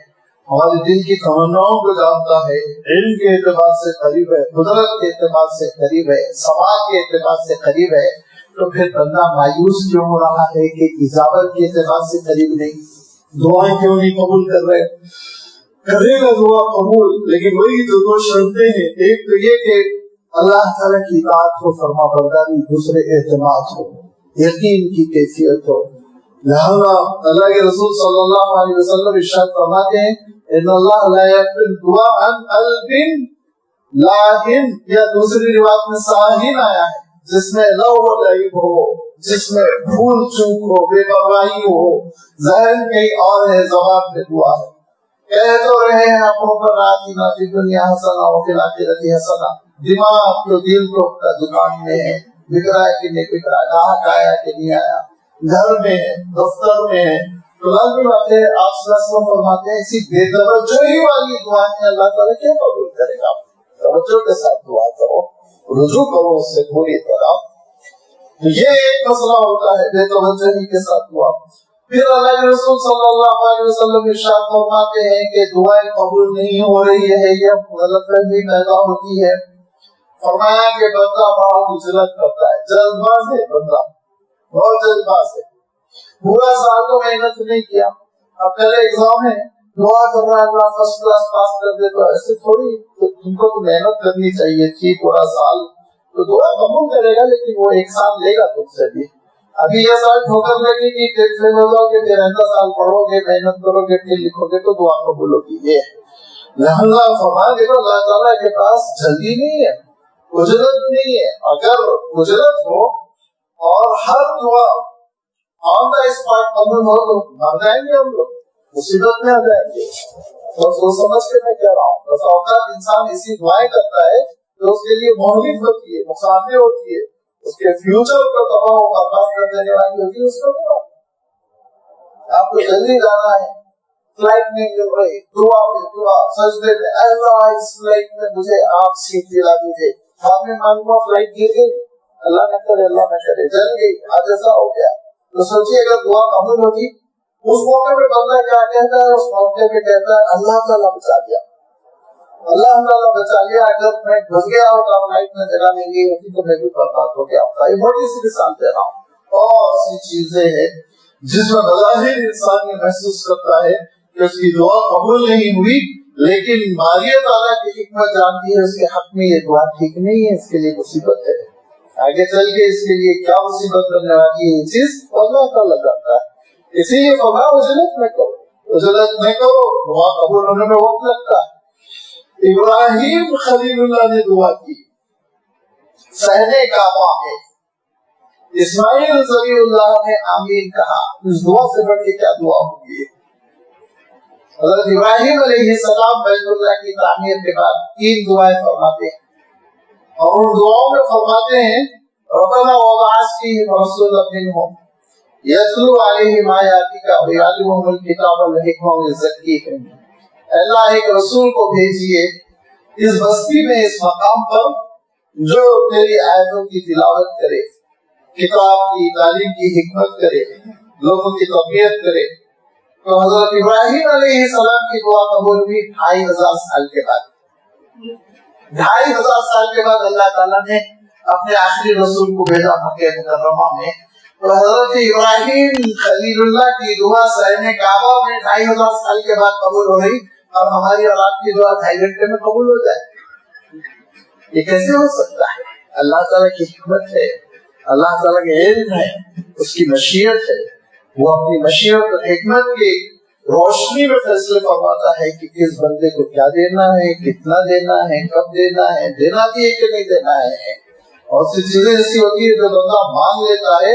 ہمارے دل کی تمناؤں کو جانتا ہے. علم کے اعتبار سے قریب ہے, قدرت کے اعتبار سے قریب ہے, سماعت کے اعتبار سے قریب ہے. تو پھر بندہ مایوس کیوں ہو رہا ہے کہ اجابت کے اعتبار سے قریب نہیں؟ دعائیں کیوں نہیں قبول کر رہے؟ کرے گا دعا قبول, لیکن وہی جو دو شرطیں ہیں, ایک تو یہ کہ اللہ تعالیٰ کی اطاعت ہو, فرما برداری, دوسرے اعتماد ہو, یقین کی کیفیت ہو. لہذا اللہ کے رسول صلی اللہ علیہ وسلم ارشاد فرماتے ہیں ان اللہ لا يقبل دعاء عن قلب لاہن, یا دوسری روایت میں ساہن آیا ہے, جس میں لو و لعب ہو, جس میں بھول چوک ہو, بے پرواہی ہو, ذہن کہیں اور ہے, زبان پہ دعا ہے. کہہ تو رہے ہیں اپنوں پر آتینا فی الدنیا حسنہ وفی الآخرۃ حسنہ, دماغ تو دل تو کا دکان میں ہے, بک رہا ہے کہ نہیں بک رہا, گاہک آیا کہ نہیں آیا, گھر میں ہے, دفتر میں ہے. تو لازمی بات ہے, آپ صلی اللہ علیہ وسلم فرماتے ہیں ایسی بے توجہی والی دعائیں اللہ تعالیٰ کیوں قبول کرے گا؟ توجہ کے ساتھ دعا کرو, رجوع کرو اس سے پوری طرح. تو یہ ایک مسئلہ ہوتا ہے بے توجہی کے ساتھ دعا. پھر اللہ کے رسول صلی اللہ علیہ وسلم ارشاد فرماتے ہیں کہ دعائیں قبول نہیں ہو رہی ہے, یہ غلط فہمی پیدا ہوتی ہے. فرمایا کہ بندہ بہت اجلت کرتا ہے, جلد باز ہے, بندہ بہت جلد باز ہے. پورا سال تو محنت نہیں کیا, اب کل ایگزام ہے, دعا کر رہا ہے اللہ فرسٹ کلاس پاس کر دے. تو ایسے تھوڑی, تم کو تو محنت کرنی چاہیے تھی پورا سال. تو دعا قبول کرے گا, لیکن وہ ایک سال لے گا تم سے بھی. ابھی یہ سال ٹھوکر لگے گی, پھر فیل ہو جاؤ گے, پھر آئندہ سال پڑھو گے, محنت کرو گے, پھر لکھو گے, تو دعا قبول ہوگی. یہ لہذا فرمایا دیکھو اللہ تعالیٰ کے پاس جلدی نہیں ہے, اجرت نہیں ہے. اگر اجرت ہو اور ہر دعا آن دا اسپاٹ قبول ہو تو مر جائیں گے ہم لوگ, مصیبت میں آ جائیں گے. بس وہ سمجھ کے میں کہہ رہا ہوں, بس اوقات انسان اسی دعائیں کرتا ہے تو اس کے لیے مہلک ہوتی ہے, مخاطب ہوتی ہے, اس کے فیوچر کو تباہ و برباد کر دینے والی ہوتی ہے. اس کو دعا, آپ کو جلدی جانا ہے, فلائٹ نہیں مل رہی, دعا میں دعا, سجدے میں اللہ اس فلائٹ میں مجھے آپ سیٹ دلا دیجیے. بعد میں معلوم فلائٹ گر گئی, اللہ نہ کرے, اللہ نہ کرے, جل گئی, آج ایسا ہو گیا. تو سوچیے اگر دعا قبول ہوتی, اس موقع پہ بندہ کیا کہتا ہے؟ اس موقع پہ کہتا ہے اللہ تعالیٰ بچا دیا, اللہ تعالیٰ بچا لیا. اگر میں گھس گیا ہوتا, فلائٹ میں جگہ نہیں گئی ہوتی, تو میں بھی برباد ہو گیا ہوتا. یہ بڑی سی مثال دے رہا ہوں. اور سی چیزیں ہیں جس میں بظاہر انسان یہ محسوس کرتا ہے کہ اس کی دعا قبول نہیں ہوئی, لیکن باری تعالیٰ کی حکمت جانتی ہے اس کے حق میں یہ دعا ٹھیک نہیں ہے, اس کے لیے مصیبت ہے. آگے چل کے اس کے لیے کیا مصیبت بننے والی ہے, یہ چیز اللہ تعالیٰ کرتا ہے. اسی لیے فرمایا اجلت نہ کرو, اجلت نہ کرو, دعا قبول ہونے میں وقت لگتا ہے. ابراہیم خلیل اللہ نے دعا کی صحن کعبہ میں, اسماعیل ذبیح اللہ نے آمین کہا. اس دعا سے بڑھ کے کیا دعا ہوگی؟ حضرت ابراہیم علیہ السلام بیت اللہ کی تعمیر کے بعد 3 دعائیں فرماتے ہیں, اور ان دعاؤں میں فرماتے ہیں ربنا وابعث فیہم رسولا منہم یتلو علیہم آیاتک ویعلمہم الکتاب والحکمہ ویزکیہم. اللہ ایک رسول کو بھیجیے اس بستی میں, اس مقام پر, جو تیری آیتوں کی تلاوت کرے, کتاب کی تعلیم کی حکمت کرے, لوگوں کی تربیت کرے. تو حضرت ابراہیم علیہ السلام کی دعا قبول ہوئی 2500 سال کے بعد. 2500 سال کے بعد اللہ تعالیٰ نے اپنے آخری رسول کو بھیجا مکہ مکرمہ میں. تو حضرت ابراہیم خلیل اللہ کی دعا صحن کعبہ میں 2500 سال کے بعد قبول ہو رہی, اور ہماری اولاد کی دعا 2.5 گھنٹے میں قبول ہو جائے؟ یہ کیسے ہو سکتا ہے؟ اللہ تعالیٰ کی حکمت ہے، اللہ تعالیٰ کے علم ہے، اس کی مشیت ہے، وہ اپنی مشیت اور حکمت کی روشنی میں فیصلے فرماتا ہے کہ کس بندے کو کیا دینا ہے، کتنا دینا ہے، کب دینا ہے، دینا بھی ہے کہ نہیں دینا ہے۔ اور سی چیزیں ایسی ہوتی ہے جو بندہ مانگ لیتا ہے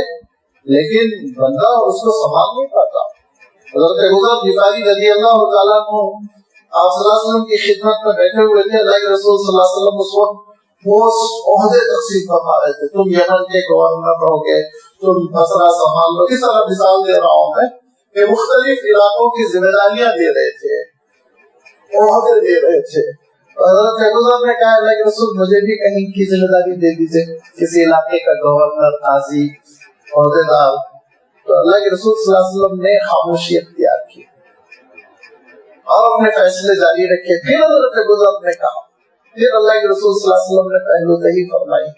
لیکن بندہ اس کو سنبھال نہیں پاتا۔ حضرت ابو ذر غفاری رضی اللہ تعالیٰ عنہ آپ صلی اللہ علیہ وسلم کی خدمت میں بیٹھے ہوئے تھے، اللہ کے رسول صلی اللہ علیہ وسلم اس وقت وہ عہدے تقسیم فرما رہے تھے، تم یمن کے گورنر رہو گے، تم بصرہ سنبھال لو، اس طرح مثال دے رہا ہوں میں کہ مختلف علاقوں کی ذمہ داریاں دے رہے تھے، عہدے دے رہے تھے۔ حضرت ابو ذر نے کہا اللہ کے رسول مجھے بھی کہیں کی ذمہ داری دے دیجیے، کسی علاقے کا گورنر، قاضی، عہدے دار۔ تو اللہ کے رسول صلی اللہ علیہ وسلم نے خاموشی اختیار کی اور اپنے فیصلے جاری رکھے۔ پھر حضرت ابو ذر نے کہا، پھر اللہ کے رسول صلی اللہ علیہ وسلم نے پہلو دہی فرمائی۔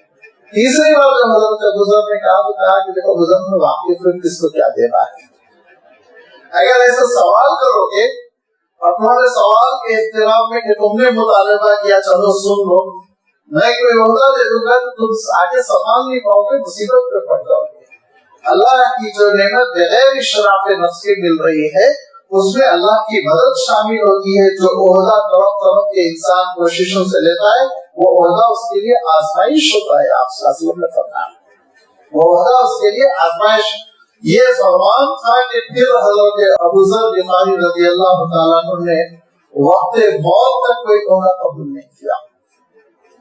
تیسری بار جب حضرت ابو ذر نے کہا تو کہا کہ دیکھو ابو ذر میں واقف ہوں کس کو کیا دینا ہے۔ اگر ایسا سوال کرو گے اور تمہارے سوال کے احترام میں کہ تم نے مطالبہ کیا چلو سن لو، میں کوئی عہدہ دے دوں گا تو تم آگے سنبھال نہیں پاؤ گے، مصیبت پہ پڑ جاؤ گے۔ اللہ کی جو نعمت بغیر اشراف نفس کے مل رہی ہے اس میں اللہ کی مدد شامل ہوتی ہے۔ جو عہدہ طرف کے انسان کوششوں سے لیتا ہے وہ عہدہ اس کے لیے آزمائش ہوتا ہے۔ آپ صلی اللہ علیہ وسلم نے فرمایا وہ عہدہ اس کے لیے آزمائش۔ یہ فرمان تھا کہ پھر حضرت ابو ذر غفاری رضی اللہ تعالیٰ عنہ نے وقت موت تک کوئی عہدہ قبول نہیں کیا،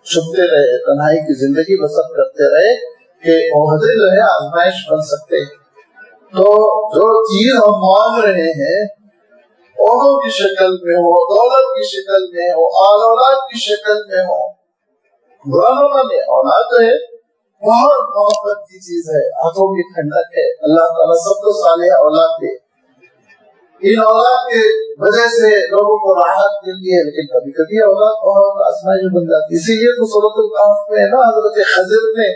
چھپتے رہے، تنہائی کی زندگی بسر کرتے رہے کہ عہدے جو ہے آزمائش بن سکتے ہیں۔ تو جو چیز ہم مانگ رہے ہیں عہدوں کی شکل میں ہو، دولت کی شکل میں ہو، اولاد کی شکل میں ہو، برانوں میں اولاد ہے بہت محبت کی چیز ہے، آنکھوں کی ٹھنڈک ہے۔ اللہ تعالیٰ سب کو صالح اولاد دے، ان اولاد کے وجہ سے لوگوں کو راحت ملتی ہے، لیکن کبھی کبھی اولاد بہت آزمائش بن جاتی ہے۔ اسی لیے تو سورۃ الکہف میں نا حضرت خضر نے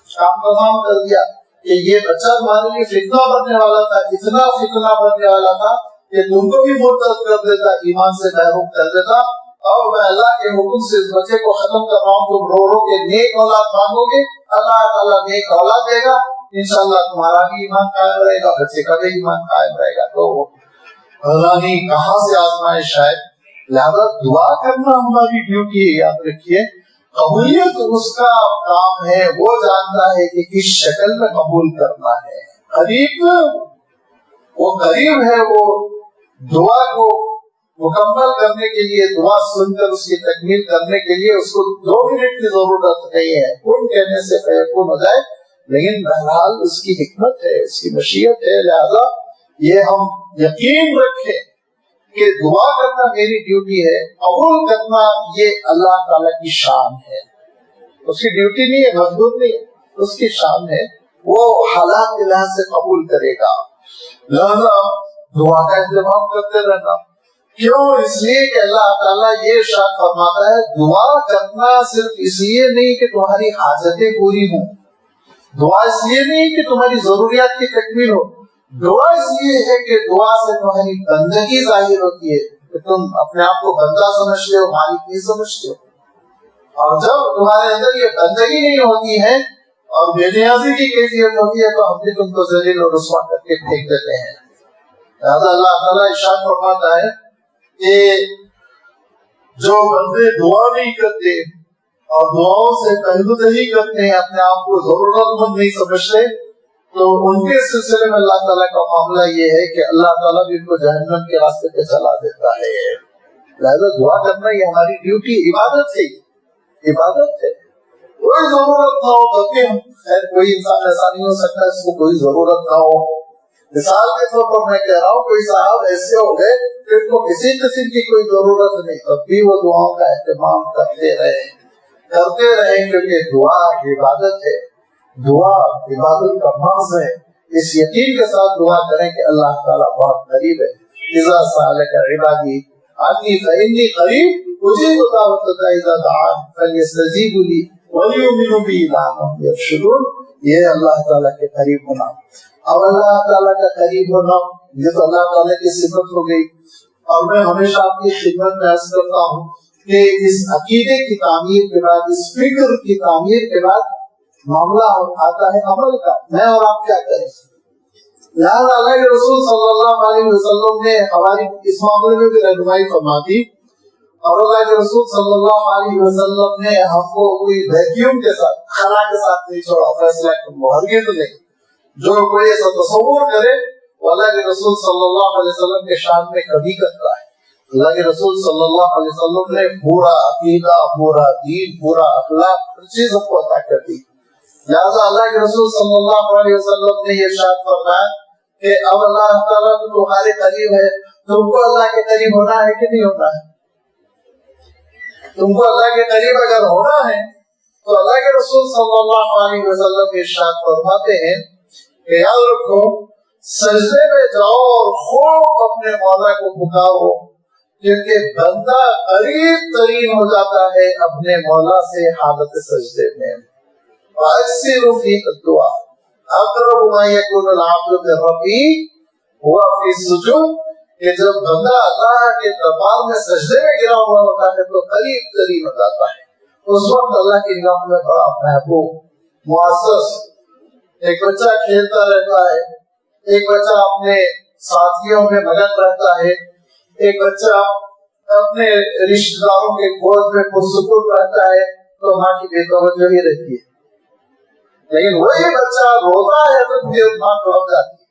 کام تمام کر دیا کہ یہ بچہ تمہارے لیے فتنہ بننے والا تھا، اتنا فتنہ بننے والا تھا کہ تم کو بھی مرتد کر دیتا، ایمان سے محروم کر دیتا، اور میں اللہ کے حکم سے اس بچے کو ختم کر رہا ہوں، تم رو رو کے نیک اولاد مانگو گے، اللہ تعالیٰ نیک اولاد دے گا، انشاءاللہ تمہارا بھی ایمان قائم رہے گا، بچے کا بھی ایمان قائم رہے گا۔ تو اللہ نے کہاں سے آزمائش ہے، لہذا دعا کرنا ہماری ڈیوٹی ہے۔ یاد رکھیے قبولیت اس کا کام ہے، وہ جانتا ہے کہ کس شکل میں قبول کرنا ہے۔ قریب وہ قریب ہے، وہ دعا کو مکمل کرنے کے لیے، دعا سن کر اس کی تکمیل کرنے کے لیے اس کو 2 منٹ کی ضرورت نہیں ہے، کن کہنے سے فیکون ہو جائے، لیکن بہرحال اس کی حکمت ہے، اس کی مشیت ہے۔ لہذا یہ ہم یقین رکھیں کہ دعا کرنا میری ڈیوٹی ہے، قبول کرنا یہ اللہ تعالیٰ کی شان ہے، اس کی ڈیوٹی نہیں ہے، مجبور نہیں ہے، اس کی شان ہے، وہ حالات کے لحاظ سے قبول کرے گا۔ لہذا دعا کا اہتمام کرتے رہنا۔ کیوں؟ اس لیے کہ اللہ تعالیٰ یہ ارشاد فرماتا ہے دعا کرنا صرف اس لیے نہیں کہ تمہاری حاجتیں پوری ہوں، دعا اس لیے نہیں کہ تمہاری ضروریات کی تکمیل ہو، دعا اس لیے ہے کہ دعا سے تمہاری بندگی ظاہر ہوتی ہے، کہ تم اپنے آپ کو بندہ سمجھتے ہو، مالک نہیں سمجھتے ہو۔ اور جب تمہارے اندر یہ بندگی نہیں ہوتی ہے اور بے نیازی کی کیفیت ہوتی ہے تو ہم بھی تم کو ذلیل اور رسوا کر کے پھینک دیتے ہیں۔ لہذا اللہ تعالیٰ ارشاد فرماتا ہے کہ جو بندے دعا نہیں کرتے اور دعاؤں سے پہلو نہیں کرتے ہیں، اپنے آپ کو ضرورت مند نہیں سمجھتے، تو ان کے سلسلے میں اللہ تعالیٰ کا معاملہ یہ ہے کہ اللہ تعالیٰ بھی ان کو جہنم کے راستے پہ چلا دیتا ہے۔ لہذا دعا کرنا یہ ہماری ڈیوٹی، عبادت ہے، عبادت ہے۔ کوئی ضرورت نہ ہو تو خیر کوئی انسان ایسا نہیں ہو سکتا اس کو کوئی ضرورت نہ ہو۔ مثال کے طور پر میں کہہ رہا ہوں کوئی صاحب ایسے ہو گئے کہ ان کو کسی قسم کی کوئی ضرورت نہیں، تب بھی وہ دعاؤں کا اہتمام کرتے رہے کیونکہ دعا عبادت ہے، دعا عبادت کا محض ہے۔ اس یقین کے ساتھ دعا کریں کہ اللہ تعالیٰ بہت قریب ہے۔ اذا سألك عبادی عنی فإنی قریب اجیب دعوت الداعی اذا دعان فلیستجیبوا لی ولیؤمنوا بی لعلہم یرشدون۔ یہ اللہ تعالیٰ کے قریب ہونا۔ اب اللہ تعالیٰ کا قریب ہونا یہ تو اللہ تعالیٰ کی صفت ہو گئی، اور میں ہمیشہ آپ کی خدمت میں عرض کرتا ہوں کہ اس عقیدے کی تعمیر کے بعد، اس فکر کی تعمیر کے بعد معاملہ آتا ہے عمل کا، میں اور آپ کیا کریں۔ لہٰذا اللہ کے رسول صلی اللہ علیہ وسلم نے ہماری اس معاملے میں بھی رہنمائی فرما دی، اور اللہ کے رسول صلی اللہ علیہ وسلم نے ہم کو کوئی ویکیوم کے ساتھ، خلا کے ساتھ نہیں چھوڑا، فیصلہ ہرگز نہیں۔ جو کوئی ایسا تصور کرے وہ اللہ کے رسول صلی اللہ علیہ وسلم کے شان میں کبھی کرتا ہے۔ اللہ کے رسول صلی اللہ علیہ وسلم نے پورا عقیدہ، پورا دین، پورا اخلاق، ہر چیز ہم کو عطا کر دی۔ لہٰذا اللہ کے رسول صلی اللہ علیہ وسلم نے یہ ارشاد فرمایا کہ اب اللہ تعالیٰ تمہارے قریب ہے، تم کو اللہ کے قریب ہونا ہے کہ نہیں ہونا ہے؟ تم کو اللہ کے قریب اگر ہونا ہے تو اللہ کے رسول صلی اللہ علیہ وسلم ارشاد فرماتے ہیں کہ یاد رکھو، سجدے میں جاؤ اور خوب اپنے مولا کو پکارو، کیونکہ بندہ قریب ترین ہو جاتا ہے اپنے مولا سے حالت سجدے میں۔ وَأَكْثِرُوا فِي الدُّعَاءِ أَقْرَبُ مَا يَكُونُ الْعَبْدُ مِن رَّبِّهِ وَهُوَ فِي السُّجُودِ، کہ جب بندہ اللہ کے دربار میں سجدے میں گرا ہوا ہوتا ہے تو قریب ترین ہو جاتا ہے۔ اس وقت اللہ کی نگاہ میں بڑا محبوب، معزز، ایک بچہ کھیلتا رہتا ہے، ایک بچہ اپنے ساتھیوں میں مگن رہتا ہے، ایک بچہ اپنے رشتہ داروں کے گود میں پرسکون رہتا ہے تو ماں کی بے توجہی رہتی ہے۔ لیکن وہی بچہ روتا ہے تو پھر ماں تڑپ جاتی ہے،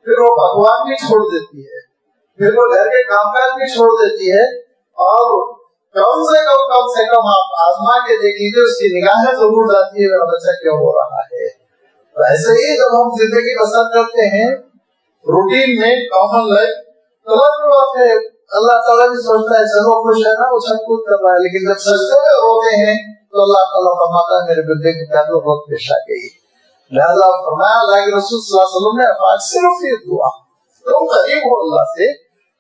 پھر وہ بھگوان بھی چھوڑ دیتی ہے، پھر وہ گھر کے کام کاج بھی چھوڑ دیتی ہے، اور کم سے کم آپ آزما کے دیکھ لیجیے، اس کی نگاہیں ضرور جاتی ہے میرا بچہ کیوں ہو رہا ہے۔ تو ایسے ہی جب ہم زندگی بسر کرتے ہیں روٹین میں، کامن لائف، تو بات ہے اللہ تعالیٰ بھی سوچتا ہے چلو خوش ہے نا، وہ سب کچھ کر رہا ہے، لیکن جب سجدے میں روتے ہیں تو اللہ تعالیٰ فرماتا ہے میرے بندے کو کیا ضرورت پیش آ گئی۔ لہذا فرمایا اللہ کے رسول صلی اللہ علیہ وسلم نے فَأَكْثِرُوا فِي الدُّعَاءِ، تم قریب ہو اللہ سے،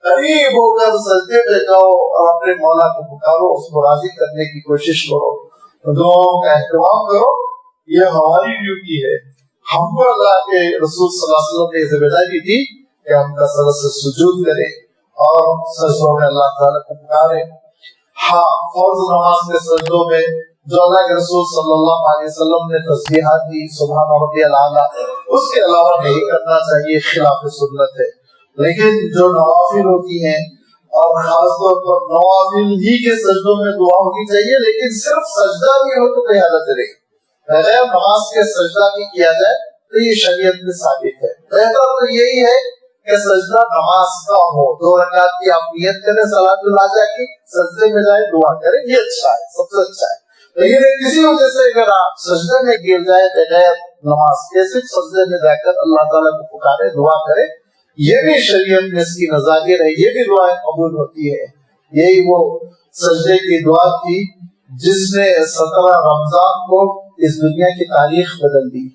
قریب ہو کر سجدے پہ جاؤ اور اپنے مولا کو پکارو، اس کو راضی کرنے کی کوشش کرو، دعاؤں کا اہتمام کرو۔ یہ ہماری ڈیوٹی ہے۔ ہم کو اللہ کے رسول صلی اللہ علیہ وسلم نے ذمہ داری دی کہ ہم کثرت سے سجود کریں اور سجدوں میں اللہ تعالیٰ کو پکاریں۔ ہاں، فرض نماز کے سجدوں میں جو اللہ کے رسول صلی اللہ علیہ وسلم نے تسبیحات دی، سبحان ربی الاعلیٰ، اس کے علاوہ نہیں کرنا چاہیے، خلاف سنت ہے۔ لیکن جو نوافل ہوتی ہیں، اور خاص طور پر نوافل ہی کے سجدوں میں دعا ہونی چاہیے، لیکن صرف سجدہ بھی ہو تو کوئی حالت نہیں، بغیر نماز کے سجدہ بھی کیا جائے تو یہ شریعت میں ثابت ہے۔ بہتر تو یہی ہے کہ سجدہ نماز کا ہو، 2 رکعت کی آپ نیت کریں صلاۃ الحاجہ کی، سجدے میں جائیں دعا کریں، یہ اچھا ہے، سب سے اچھا ہے۔ لیکن کسی وجہ سے اگر آپ سجدے میں گر جائے بغیر نماز کے، صرف سجدے میں جا کر اللہ تعالیٰ کو پکارے، دعا کرے، یہ بھی شریعت میں اس کی نظائر ہے، یہ بھی دعائیں قبول ہوتی ہے۔ یہی وہ سجدے کی دعا تھی جس نے 17 رمضان کو اس دنیا کی تاریخ بدل دی۔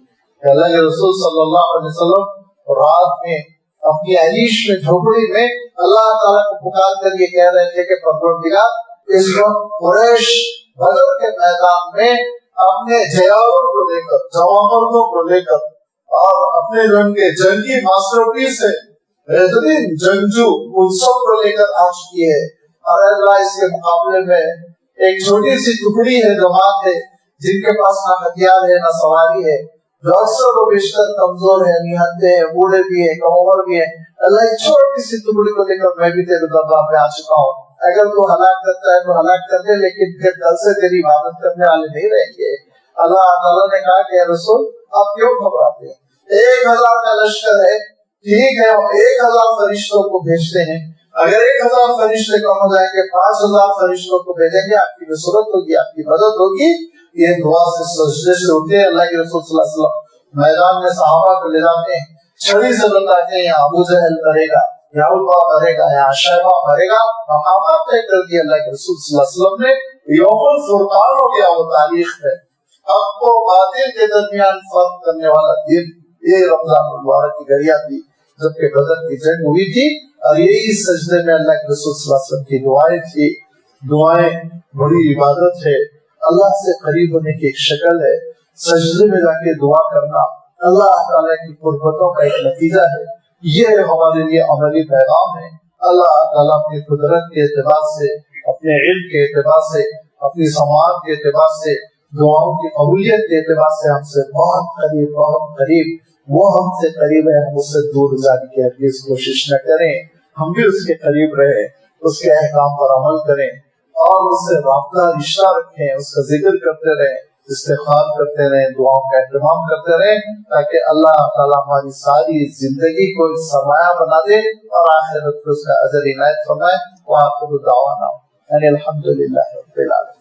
اللہ کے رسول صلی اللہ علیہ وسلم رات میں اپنی عریش میں، جھوپڑی میں اللہ تعالیٰ کو پکار کر یہ کہہ رہے تھے کہ پروردگار، اس وقت قریش بدر کے میدان میں اپنے جیاروں کو لے کر، جوامردوں کو لے کر، اور اپنے رنگ کے جنگی ماسٹر پیس ہے، بہترین جنگجو، ان سب کو لے کر آ چکی ہے، اور اللہ اس کے مقابلے میں ایک چھوٹی سی ٹکڑی ہے، جماعت ہے، جن کے پاس نہ ہتھیار ہے نہ سواری ہے، جو اکثر و بیشتر کمزور ہے، نہتے ہیں، بوڑھے بھی ہیں، کم عمر بھی ہیں۔ اللہ ایک چھوٹی سی ٹکڑی کو لے کر میں بھی تیرے دربار میں آ چکا ہوں، اگر تو ہلاک کرتا ہے تو ہلاک کر دے، لیکن پھر کل سے تیری عبادت کرنے والے نہیں رہیں گے۔ اللہ تعالیٰ نے کہا کہ اے رسول، آپ کیوں گھبراتے ہیں؟ 1000 کا لشکر ہے، ٹھیک ہے، 1000 فرشتوں کو بھیجتے ہیں، اگر 1000 فرشتے کم ہو جائیں گے، 5000 فرشتوں کو بھیجیں گے، آپ کی نصرت ہوگی، آپ کی مدد ہوگی۔ یہ دعا سے سجدے سے اٹھے اللہ کے رسول صلی اللہ علیہ وسلم میدان میں صحابہ کو لے جاتے ہیں، چھڑی سے بتاتے ہیں یہاں ابو جہل کرے گا، یہاں عتبہ کرے گا، یہاں شیبہ کرے گا، مقامات طے کر دی اللہ کے رسول صلی اللہ علیہ وسلم نے۔ یوم الفرقان ہو گیا وہ تاریخ میں، حق و باطل کے درمیان فرق کرنے والا دن، یہ رمضان المبارک کی گھڑیاں تھی جبکہ بدر کی جنگ ہوئی تھی، اور یہی سجدے میں اللہ کے رسول صلی اللہ علیہ وسلم کی دعائیں تھی۔ دعائیں بڑی عبادت ہے، اللہ سے قریب ہونے کی ایک شکل ہے۔ سجدے میں جا کے دعا کرنا اللہ تعالیٰ کی قربتوں کا ایک نتیجہ ہے۔ یہ ہمارے لیے عملی پیغام ہے اللہ تعالیٰ اپنی قدرت کے اعتبار سے، اپنے علم کے اعتبار سے، اپنی سماعت کے اعتبار سے، دعاؤں کی قبولیت کے اعتبار سے ہم سے بہت قریب، بہت قریب، وہ ہم سے قریب ہے، ہم اس سے دور جانے کی ہرگز کوشش نہ کریں، ہم بھی اس کے قریب رہیں، اس کے احکام پر عمل کریں اور اس سے رابطہ رشتہ رکھیں، اس کا ذکر کرتے رہیں، استغفار کرتے رہیں، دعاؤں کا اہتمام کرتے رہیں، تاکہ اللہ تعالیٰ ہماری ساری زندگی کو ایک سرمایہ بنا دے اور آخرت کو اس کا اجر عنایت فرمائے۔ وآخر دعوانا ان الحمد للہ رب العالمین۔